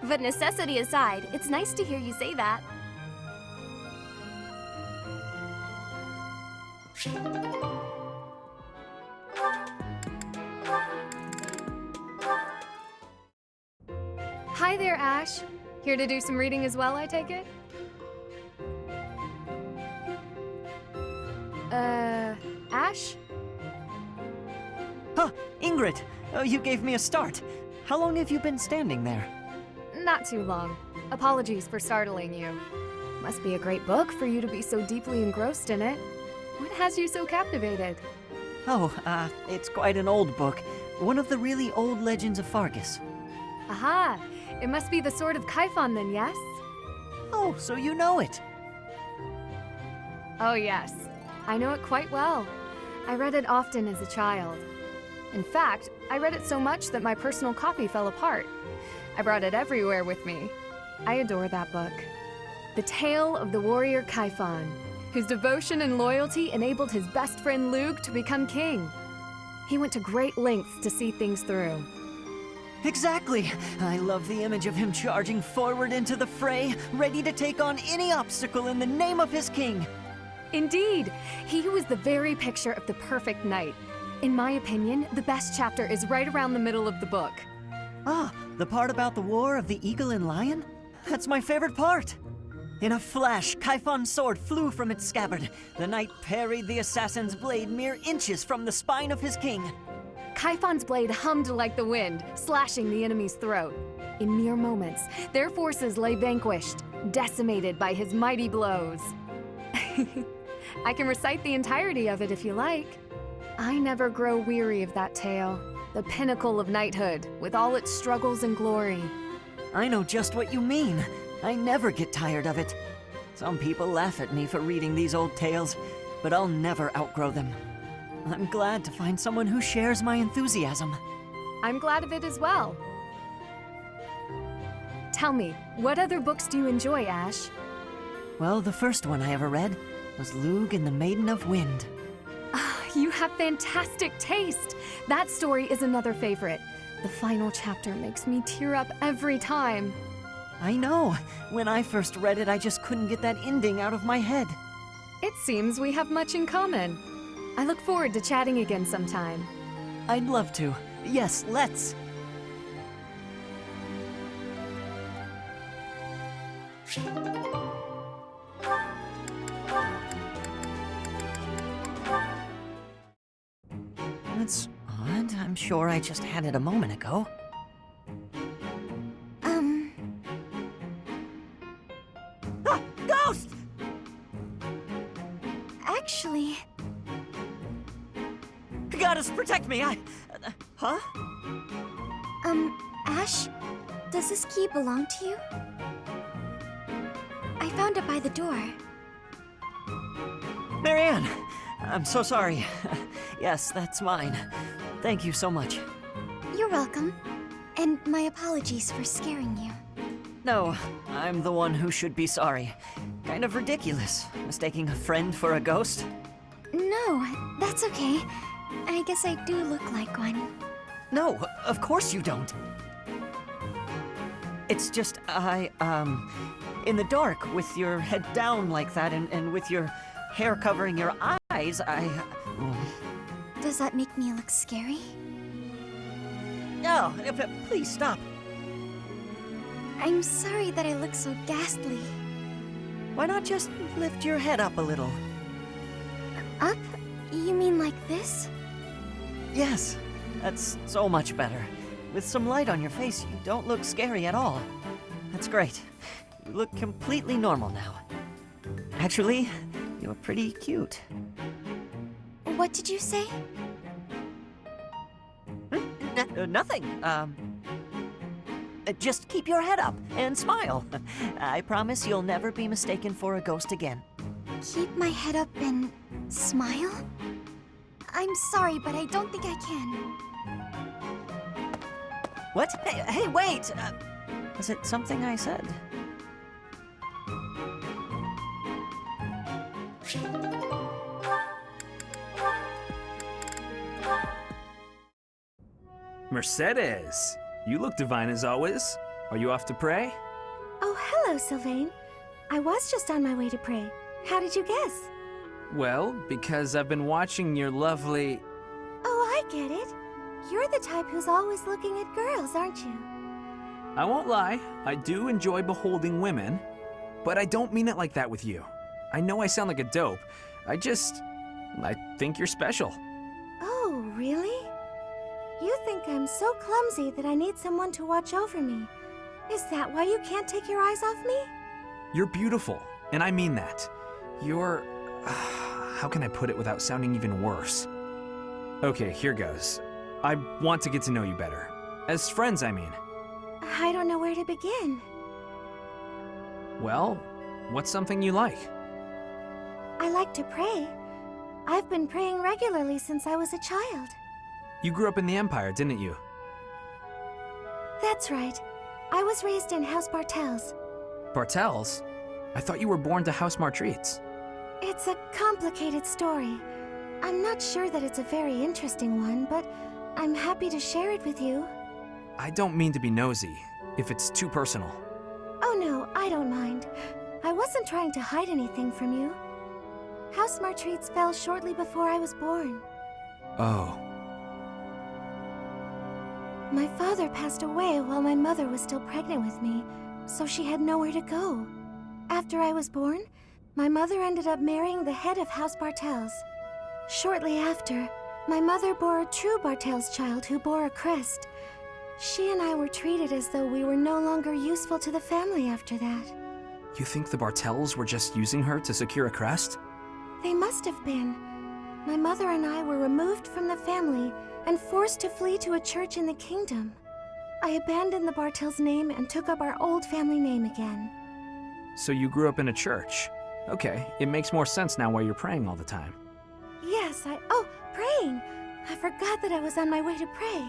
But necessity aside, it's nice to hear you say that. Hi there, Ash. Here to do some reading as well, I take it? Ash? Huh, Ingrid! You gave me a start. How long have you been standing there? Not too long. Apologies for startling you. Must be a great book for you to be so deeply engrossed in it. What has you so captivated? Oh, it's quite an old book. One of the really old legends of Fargus. Aha! It must be the Sword of Kaifon then, yes? Oh, so you know it. Oh yes. I know it quite well. I read it often as a child. In fact, I read it so much that my personal copy fell apart. I brought it everywhere with me. I adore that book. The tale of the warrior Kaifon, whose devotion and loyalty enabled his best friend Luke to become king. He went to great lengths to see things through. Exactly! I love the image of him charging forward into the fray, ready to take on any obstacle in the name of his king. Indeed! He was the very picture of the perfect knight. In my opinion, the best chapter is right around the middle of the book. Ah, the part about the war of the eagle and lion? That's my favorite part. In a flash, Kaifon's sword flew from its scabbard. The knight parried the assassin's blade mere inches from the spine of his king. Kaifon's blade hummed like the wind, slashing the enemy's throat. In mere moments, their forces lay vanquished, decimated by his mighty blows. I can recite the entirety of it if you like. I never grow weary of that tale, the pinnacle of knighthood, with all its struggles and glory. I know just what you mean. I never get tired of it. Some people laugh at me for reading these old tales, but I'll never outgrow them. I'm glad to find someone who shares my enthusiasm. I'm glad of it as well. Tell me, what other books do you enjoy, Ash? Well, the first one I ever read was Lugh and the Maiden of Wind. You have fantastic taste! That story is another favorite. The final chapter makes me tear up every time. I know. When I first read it, I just couldn't get that ending out of my head. It seems we have much in common. I look forward to chatting again sometime. I'd love to. Yes, let's. That's odd. I'm sure I just had it a moment ago. Ah! Ghost! Actually... Goddess, protect me! Huh? Ash? Does this key belong to you? I found it by the door. Marianne! I'm so sorry. Yes, that's mine. Thank you so much. You're welcome. And my apologies for scaring you. No, I'm the one who should be sorry. Kind of ridiculous, mistaking a friend for a ghost. No, that's okay. I guess I do look like one. No, of course you don't. It's just, in the dark, with your head down like that, and with your hair covering your eyes, Does that make me look scary? No, please stop. I'm sorry that I look so ghastly. Why not just lift your head up a little? Up? You mean like this? Yes, that's so much better. With some light on your face, you don't look scary at all. That's great. You look completely normal now. Actually, you're pretty cute. What did you say? Nothing. Just keep your head up and smile. I promise you'll never be mistaken for a ghost again. Keep my head up and smile? I'm sorry, but I don't think I can. What? Hey, wait! Was it something I said? Mercedes, you look divine as always. Are you off to pray? Oh, hello, Sylvain. I was just on my way to pray. How did you guess? Well, because I've been watching your lovely... Oh, I get it. You're the type who's always looking at girls, aren't you? I won't lie, I do enjoy beholding women, but I don't mean it like that with you. I know I sound like a dope. I think you're special. Oh, really? You think I'm so clumsy that I need someone to watch over me. Is that why you can't take your eyes off me? You're beautiful, and I mean that. You're... how can I put it without sounding even worse? Okay, here goes. I want to get to know you better. As friends, I mean. I don't know where to begin. Well, what's something you like? I like to pray. I've been praying regularly since I was a child. You grew up in the Empire, didn't you? That's right. I was raised in House Bartels. Bartels? I thought you were born to House Martreats. It's a complicated story. I'm not sure that it's a very interesting one, but I'm happy to share it with you. I don't mean to be nosy, if it's too personal. Oh no, I don't mind. I wasn't trying to hide anything from you. House Martreats fell shortly before I was born. Oh. My father passed away while my mother was still pregnant with me, so she had nowhere to go. After I was born, my mother ended up marrying the head of House Bartels. Shortly after, my mother bore a true Bartels child who bore a crest. She and I were treated as though we were no longer useful to the family after that. You think the Bartels were just using her to secure a crest? They must have been. My mother and I were removed from the family and forced to flee to a church in the kingdom. I abandoned the Bartels name and took up our old family name again. So you grew up in a church. Okay, it makes more sense now why you're praying all the time. Yes, Oh, praying! I forgot that I was on my way to pray.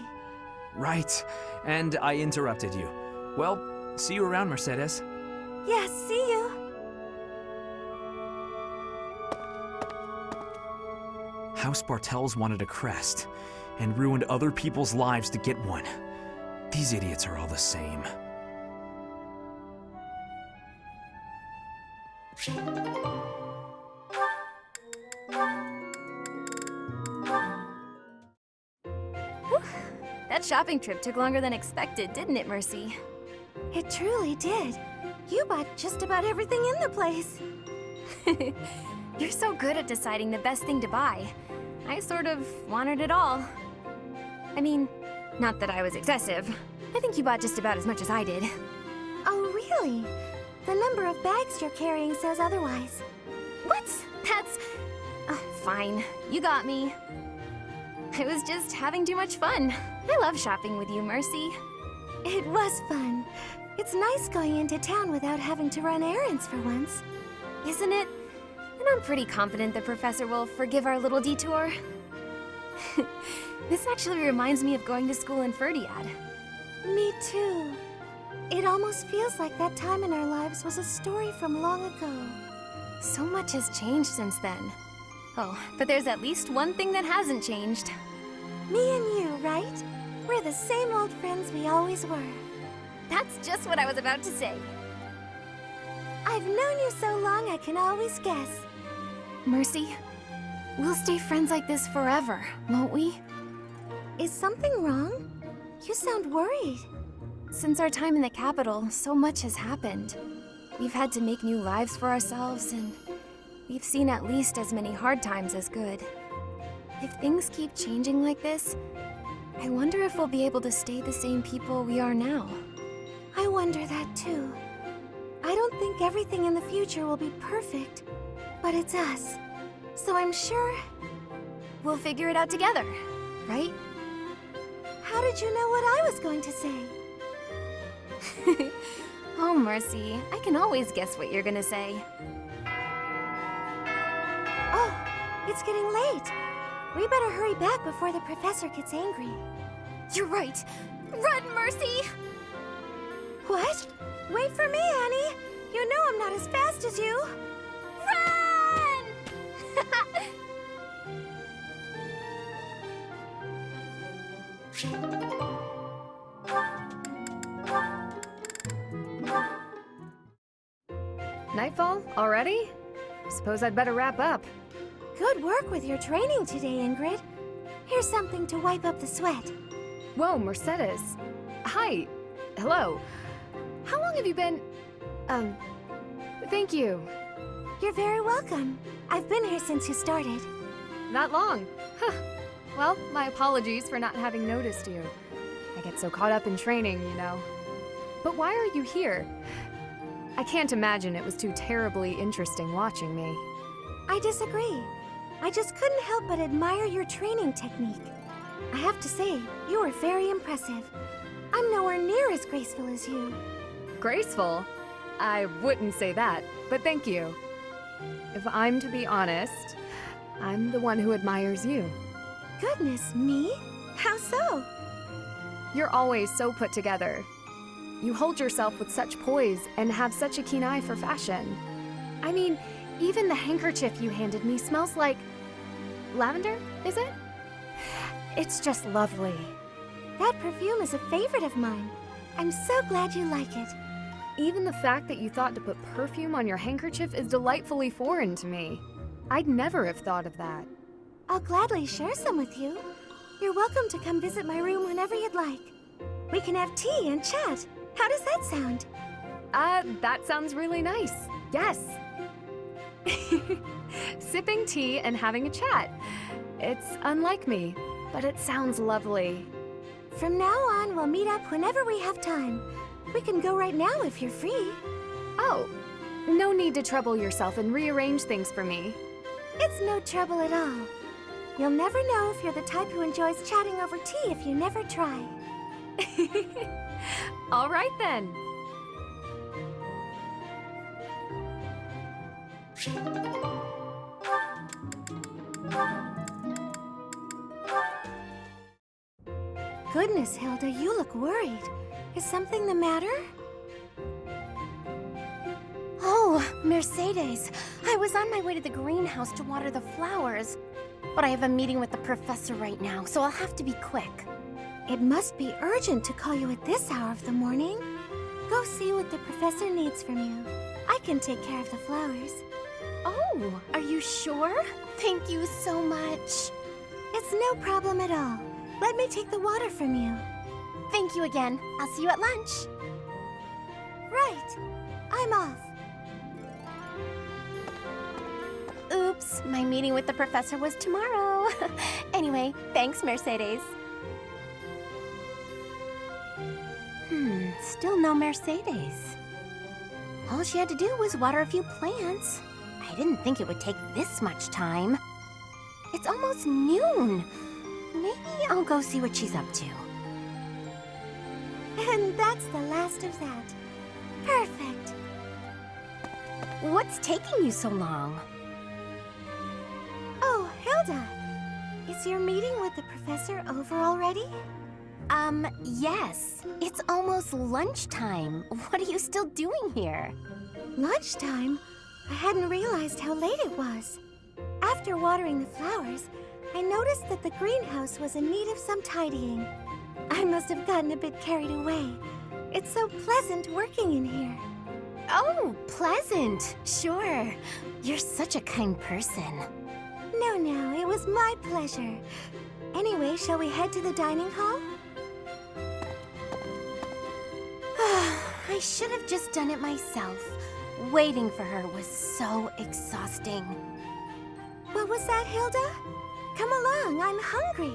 Right, and I interrupted you. Well, see you around, Mercedes. Yes, see you! House Bartels wanted a crest, and ruined other people's lives to get one. These idiots are all the same. That shopping trip took longer than expected, didn't it, Mercy? It truly did. You bought just about everything in the place. You're so good at deciding the best thing to buy. I sort of wanted it all. I mean, not that I was excessive. I think you bought just about as much as I did. Oh, really? The number of bags you're carrying says otherwise. What? That's... fine. You got me. I was just having too much fun. I love shopping with you, Mercy. It was fun. It's nice going into town without having to run errands for once. Isn't it? And I'm pretty confident the Professor will forgive our little detour. This actually reminds me of going to school in Ferdiad. Me too. It almost feels like that time in our lives was a story from long ago. So much has changed since then. Oh, but there's at least one thing that hasn't changed. Me and you, right? We're the same old friends we always were. That's just what I was about to say. I've known you so long I can always guess. Mercy, we'll stay friends like this forever, won't we? Is something wrong? You sound worried. Since our time in the capital, so much has happened. We've had to make new lives for ourselves, and we've seen at least as many hard times as good. If things keep changing like this, I wonder if we'll be able to stay the same people we are now. I wonder that too. I don't think everything in the future will be perfect, but it's us. So I'm sure we'll figure it out together, right? How did you know what I was going to say? Oh, Mercy, I can always guess what you're gonna say. Oh, it's getting late. We better hurry back before the professor gets angry. You're right. Run, Mercy! What? Wait for me, Annie. You know I'm not as fast as you. Run! Nightfall? Already? Suppose I'd better wrap up. Good work with your training today, Ingrid. Here's something to wipe up the sweat. Whoa, Mercedes. Hi. Hello. How long have you been... Thank you. You're very welcome. I've been here since you started. Not long. Huh. Well, my apologies for not having noticed you. I get so caught up in training, you know. But why are you here? I can't imagine it was too terribly interesting watching me. I disagree. I just couldn't help but admire your training technique. I have to say, you were very impressive. I'm nowhere near as graceful as you. Graceful? I wouldn't say that, but thank you. If I'm to be honest, I'm the one who admires you. Goodness, me? How so? You're always so put together. You hold yourself with such poise and have such a keen eye for fashion. I mean, even the handkerchief you handed me smells like... lavender, is it? It's just lovely. That perfume is a favorite of mine. I'm so glad you like it. Even the fact that you thought to put perfume on your handkerchief is delightfully foreign to me. I'd never have thought of that. I'll gladly share some with you. You're welcome to come visit my room whenever you'd like. We can have tea and chat. How does that sound? That sounds really nice. Yes. Sipping tea and having a chat. It's unlike me, but it sounds lovely. From now on, we'll meet up whenever we have time. We can go right now if you're free. Oh, no need to trouble yourself and rearrange things for me. It's no trouble at all. You'll never know if you're the type who enjoys chatting over tea if you never try. All right then. Goodness, Hilda, you look worried. Is something the matter? Oh, Mercedes. I was on my way to the greenhouse to water the flowers. But I have a meeting with the professor right now, so I'll have to be quick. It must be urgent to call you at this hour of the morning. Go see what the professor needs from you. I can take care of the flowers. Oh, are you sure? Thank you so much. It's no problem at all. Let me take the water from you. Thank you again. I'll see you at lunch. Right. I'm off. Oops, my meeting with the professor was tomorrow. Anyway, thanks, Mercedes. Still no Mercedes. All she had to do was water a few plants. I didn't think it would take this much time. It's almost noon. Maybe I'll go see what she's up to. And that's the last of that. Perfect. What's taking you so long? Oh, Hilda. Is your meeting with the professor over already? Yes. It's almost lunchtime. What are you still doing here? Lunchtime? I hadn't realized how late it was. After watering the flowers, I noticed that the greenhouse was in need of some tidying. I must have gotten a bit carried away. It's so pleasant working in here. Oh, pleasant. Sure. You're such a kind person. No, it was my pleasure. Anyway, shall we head to the dining hall? I should have just done it myself. Waiting for her was so exhausting. What was that, Hilda? Come along, I'm hungry.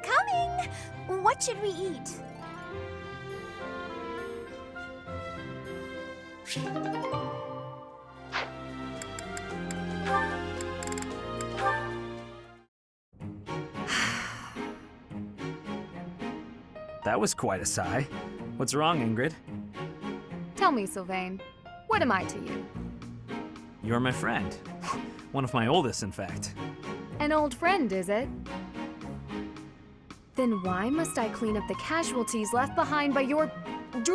Coming! What should we eat? That was quite a sigh. What's wrong, Ingrid? Tell me, Sylvain, what am I to you? You're my friend. One of my oldest, in fact. An old friend, is it? Then why must I clean up the casualties left behind by your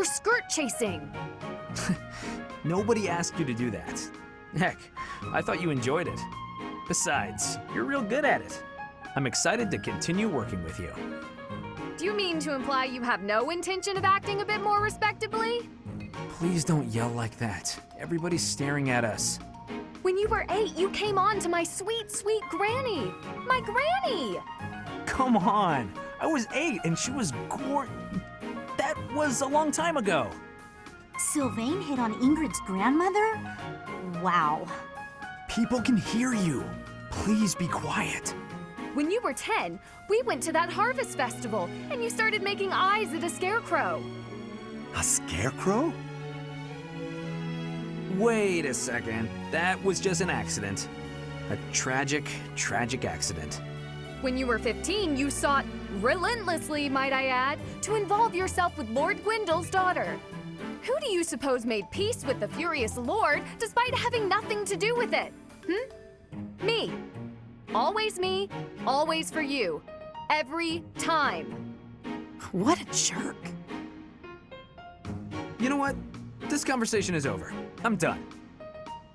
skirt chasing? Nobody asked you to do that. Heck, I thought you enjoyed it. Besides, you're real good at it. I'm excited to continue working with you. Do you mean to imply you have no intention of acting a bit more respectably? Please don't yell like that. Everybody's staring at us. When you were 8, you came on to my sweet, sweet granny. My granny! Come on! I was 8 and she was That was a long time ago. Sylvain hit on Ingrid's grandmother? Wow. People can hear you. Please be quiet. When you were 10, we went to that harvest festival, and you started making eyes at a scarecrow. A scarecrow? Wait a second. That was just an accident. A tragic, tragic accident. When you were 15, you sought, relentlessly might I add, to involve yourself with Lord Gwendol's daughter. Who do you suppose made peace with the furious Lord despite having nothing to do with it? Me. Me, always for you. Every time. What a jerk. You know what? This conversation is over. I'm done.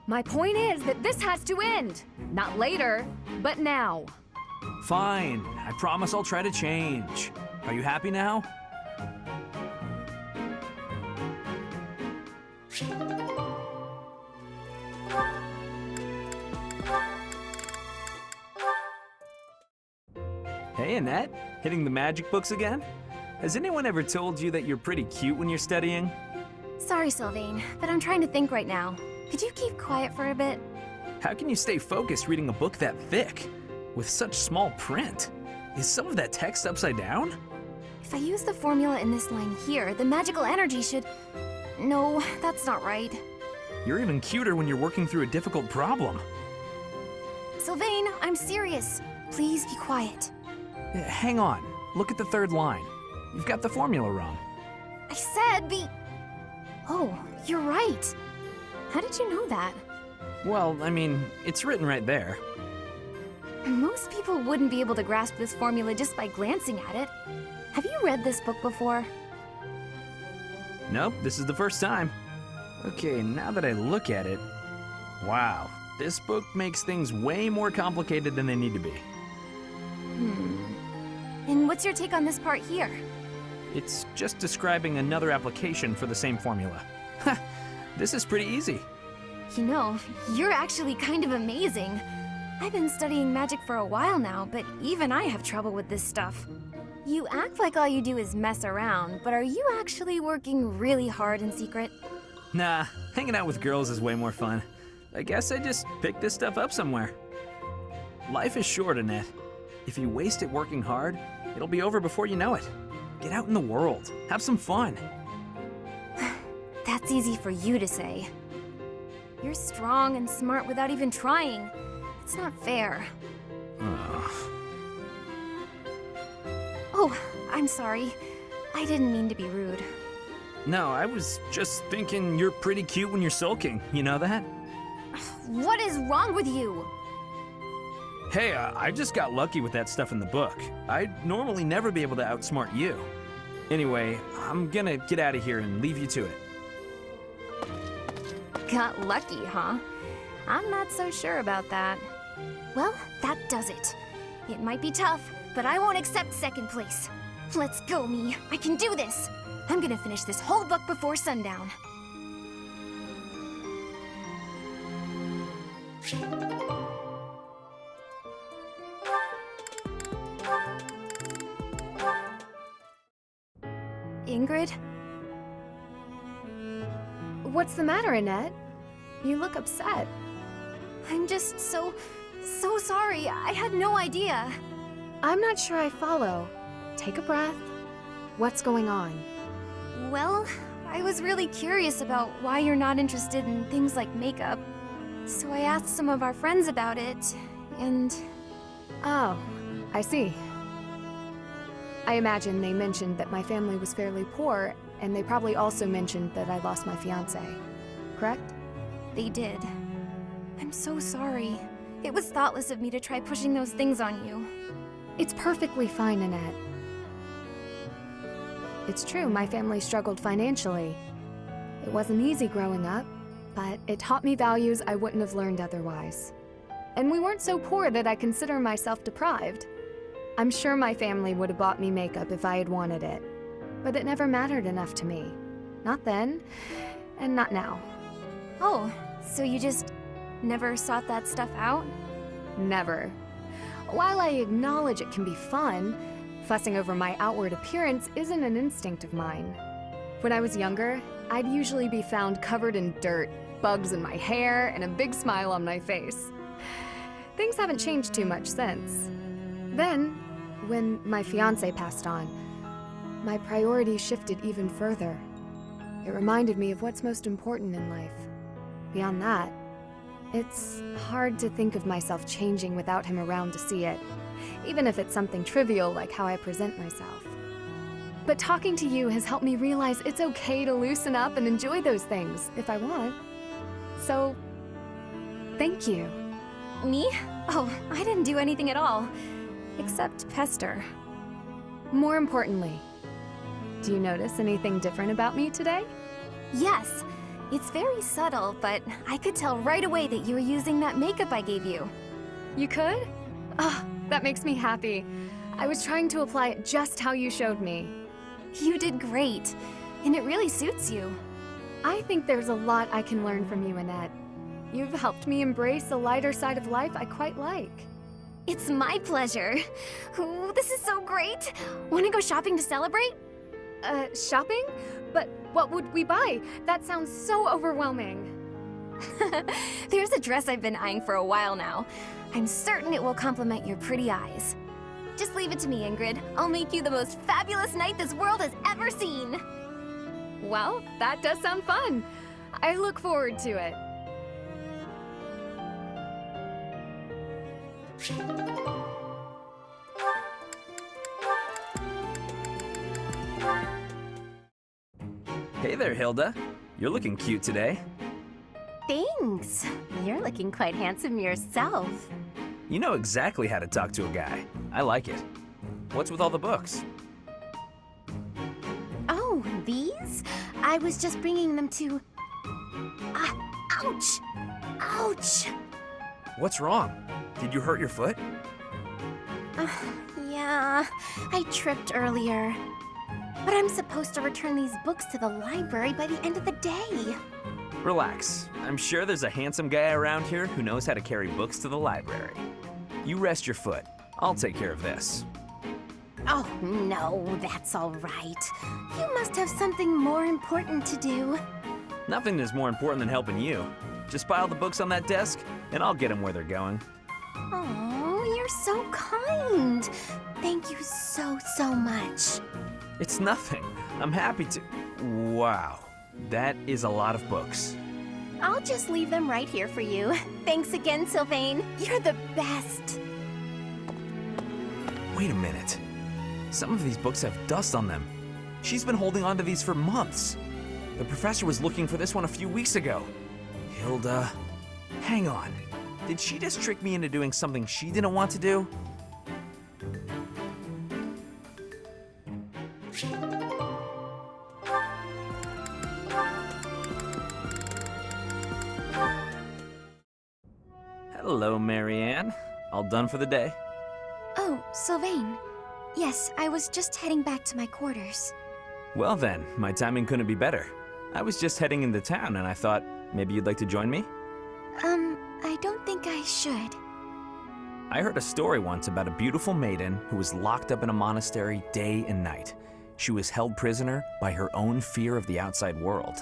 My point is that this has to end. Not later, but now. Fine. I promise I'll try to change. Are you happy now? Hey, Annette. Hitting the magic books again? Has anyone ever told you that you're pretty cute when you're studying? Sorry, Sylvain, but I'm trying to think right now. Could you keep quiet for a bit? How can you stay focused reading a book that thick? With such small print? Is some of that text upside down? If I use the formula in this line here, the magical energy should... No, that's not right. You're even cuter when you're working through a difficult problem. Sylvain, I'm serious. Please be quiet. Hang on. Look at the third line. You've got the formula wrong. I said be... Oh, you're right. How did you know that? Well, I mean, it's written right there. Most people wouldn't be able to grasp this formula just by glancing at it. Have you read this book before? Nope, this is the first time. Okay, now that I look at it... Wow, this book makes things way more complicated than they need to be. And what's your take on this part here? It's just describing another application for the same formula. This is pretty easy. You know, you're actually kind of amazing. I've been studying magic for a while now, but even I have trouble with this stuff. You act like all you do is mess around, but are you actually working really hard in secret? Nah, hanging out with girls is way more fun. I guess I just picked this stuff up somewhere. Life is short, Annette. If you waste it working hard, it'll be over before you know it. Get out in the world. Have some fun. That's easy for you to say. You're strong and smart without even trying. It's not fair. Oh, I'm sorry. I didn't mean to be rude. No, I was just thinking you're pretty cute when you're sulking. You know that? What is wrong with you? Hey, I just got lucky with that stuff in the book. I'd normally never be able to outsmart you. Anyway, I'm gonna get out of here and leave you to it. Got lucky, huh? I'm not so sure about that. Well, that does it. It might be tough, but I won't accept second place. Let's go, me. I can do this. I'm gonna finish this whole book before sundown. Ingrid? What's the matter, Annette? You look upset. I'm just so sorry. I had no idea. I'm not sure I follow. Take a breath. What's going on? Well, I was really curious about why you're not interested in things like makeup. So I asked some of our friends about it, and... Oh, I see. I imagine they mentioned that my family was fairly poor, and they probably also mentioned that I lost my fiancé. Correct? They did. I'm so sorry. It was thoughtless of me to try pushing those things on you. It's perfectly fine, Annette. It's true, my family struggled financially. It wasn't easy growing up, but it taught me values I wouldn't have learned otherwise. And we weren't so poor that I consider myself deprived. I'm sure my family would have bought me makeup if I had wanted it, but it never mattered enough to me. Not then, and not now. Oh, so you just never sought that stuff out? Never. While I acknowledge it can be fun, fussing over my outward appearance isn't an instinct of mine. When I was younger, I'd usually be found covered in dirt, bugs in my hair, and a big smile on my face. Things haven't changed too much since. Then, when my fiancé passed on, my priorities shifted even further. It reminded me of what's most important in life. Beyond that, it's hard to think of myself changing without him around to see it, even if it's something trivial like how I present myself. But talking to you has helped me realize it's okay to loosen up and enjoy those things, if I want. So, thank you. Me? Oh, I didn't do anything at all. Except pester. More importantly, do you notice anything different about me today? Yes. It's very subtle, but I could tell right away that you were using that makeup I gave you. You could? Oh, that makes me happy. I was trying to apply it just how you showed me. You did great, and it really suits you. I think there's a lot I can learn from you, Annette. You've helped me embrace a lighter side of life I quite like. It's my pleasure. Ooh, this is so great. Want to go shopping to celebrate? Shopping? But what would we buy? That sounds so overwhelming. There's a dress I've been eyeing for a while now. I'm certain it will complement your pretty eyes. Just leave it to me, Ingrid. I'll make you the most fabulous knight this world has ever seen. Well, that does sound fun. I look forward to it. Hey there, Hilda. You're looking cute today. Thanks. You're looking quite handsome yourself. You know exactly how to talk to a guy. I like it. What's with all the books? Oh, these? I was just bringing them to... ouch! Ouch! What's wrong? Did you hurt your foot? Yeah, I tripped earlier. But I'm supposed to return these books to the library by the end of the day. Relax. I'm sure there's a handsome guy around here who knows how to carry books to the library. You rest your foot. I'll take care of this. Oh, no, that's all right. You must have something more important to do. Nothing is more important than helping you. Just pile the books on that desk, and I'll get them where they're going. Oh, you're so kind. Thank you so, so much. It's nothing. I'm happy to... Wow. That is a lot of books. I'll just leave them right here for you. Thanks again, Sylvain. You're the best. Wait a minute. Some of these books have dust on them. She's been holding on to these for months. The professor was looking for this one a few weeks ago. Hilda, hang on. Did she just trick me into doing something she didn't want to do? Hello, Marianne. All done for the day? Oh, Sylvain. Yes, I was just heading back to my quarters. Well then, my timing couldn't be better. I was just heading into town and I thought maybe you'd like to join me? I don't think I should. I heard a story once about a beautiful maiden who was locked up in a monastery day and night. She was held prisoner by her own fear of the outside world.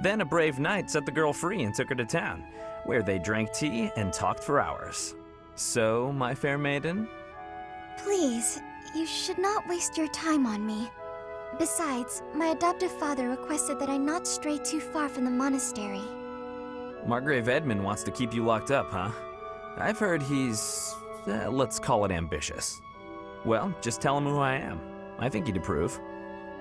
Then a brave knight set the girl free and took her to town, where they drank tea and talked for hours. So, my fair maiden? Please, you should not waste your time on me. Besides, my adoptive father requested that I not stray too far from the monastery. Margrave Edmund wants to keep you locked up, huh? I've heard he's, let's call it ambitious. Well, just tell him who I am. I think he'd approve.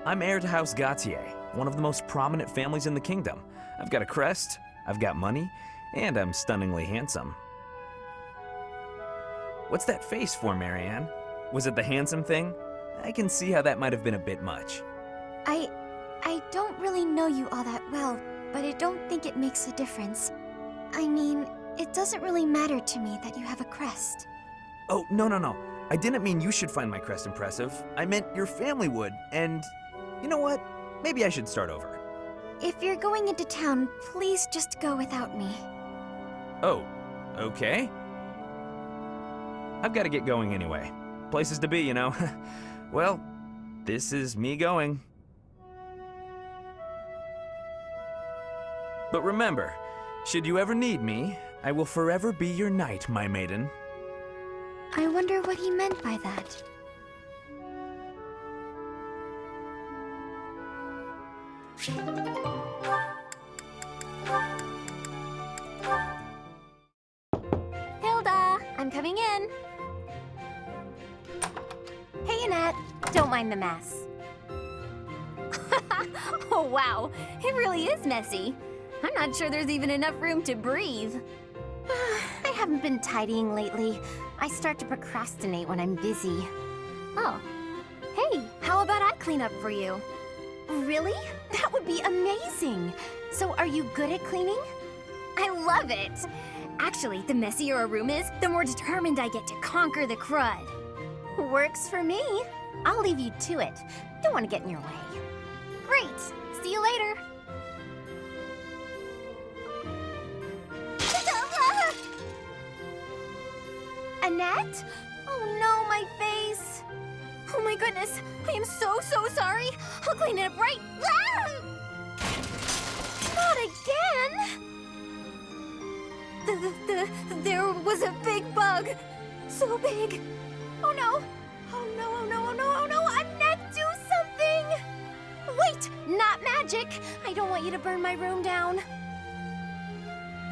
I'm heir to House Gautier, one of the most prominent families in the kingdom. I've got a crest, I've got money, and I'm stunningly handsome. What's that face for, Marianne? Was it the handsome thing? I can see how that might have been a bit much. I don't really know you all that well, but I don't think it makes a difference. I mean, it doesn't really matter to me that you have a crest. Oh, no. I didn't mean you should find my crest impressive. I meant your family would, and you know what? Maybe I should start over. If you're going into town, please just go without me. Oh, okay. I've got to get going anyway. Places to be, you know. Well, this is me going. But remember, should you ever need me, I will forever be your knight, my maiden. I wonder what he meant by that. Hilda, I'm coming in. Hey, Annette. Don't mind the mess. Oh, wow. It really is messy. I'm not sure there's even enough room to breathe. I haven't been tidying lately. I start to procrastinate when I'm busy. Oh. Hey, how about I clean up for you? Really? That would be amazing. So are you good at cleaning? I love it. Actually, the messier a room is, the more determined I get to conquer the crud. Works for me. I'll leave you to it. Don't want to get in your way. Great. See you later. Annette? Oh no, my face. Oh my goodness, I am so sorry. I'll clean it up right. Ah! Not again! There was a big bug. So big. Oh no. Oh no, oh no, oh no, oh no. Annette, do something! Wait, not magic. I don't want you to burn my room down.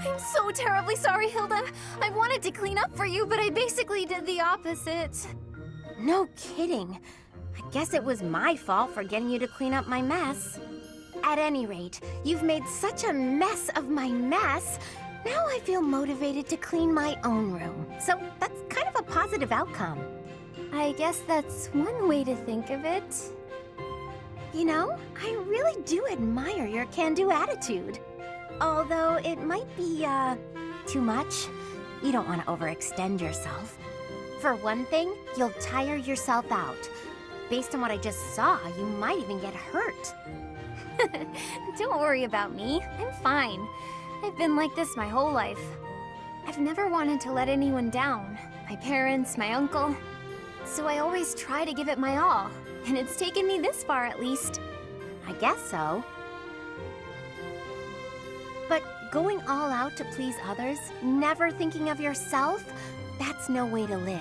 I'm so terribly sorry, Hilda. I wanted to clean up for you, but I basically did the opposite. No kidding. I guess it was my fault for getting you to clean up my mess. At any rate, you've made such a mess of my mess. Now I feel motivated to clean my own room. So that's kind of a positive outcome. I guess that's one way to think of it. You know, I really do admire your can-do attitude. Although it might be, too much. You don't want to overextend yourself. For one thing, you'll tire yourself out. Based on what I just saw, you might even get hurt. Don't worry about me. I'm fine. I've been like this my whole life. I've never wanted to let anyone down. My parents, my uncle. So I always try to give it my all. And it's taken me this far at least. I guess so. But going all out to please others, never thinking of yourself, that's no way to live.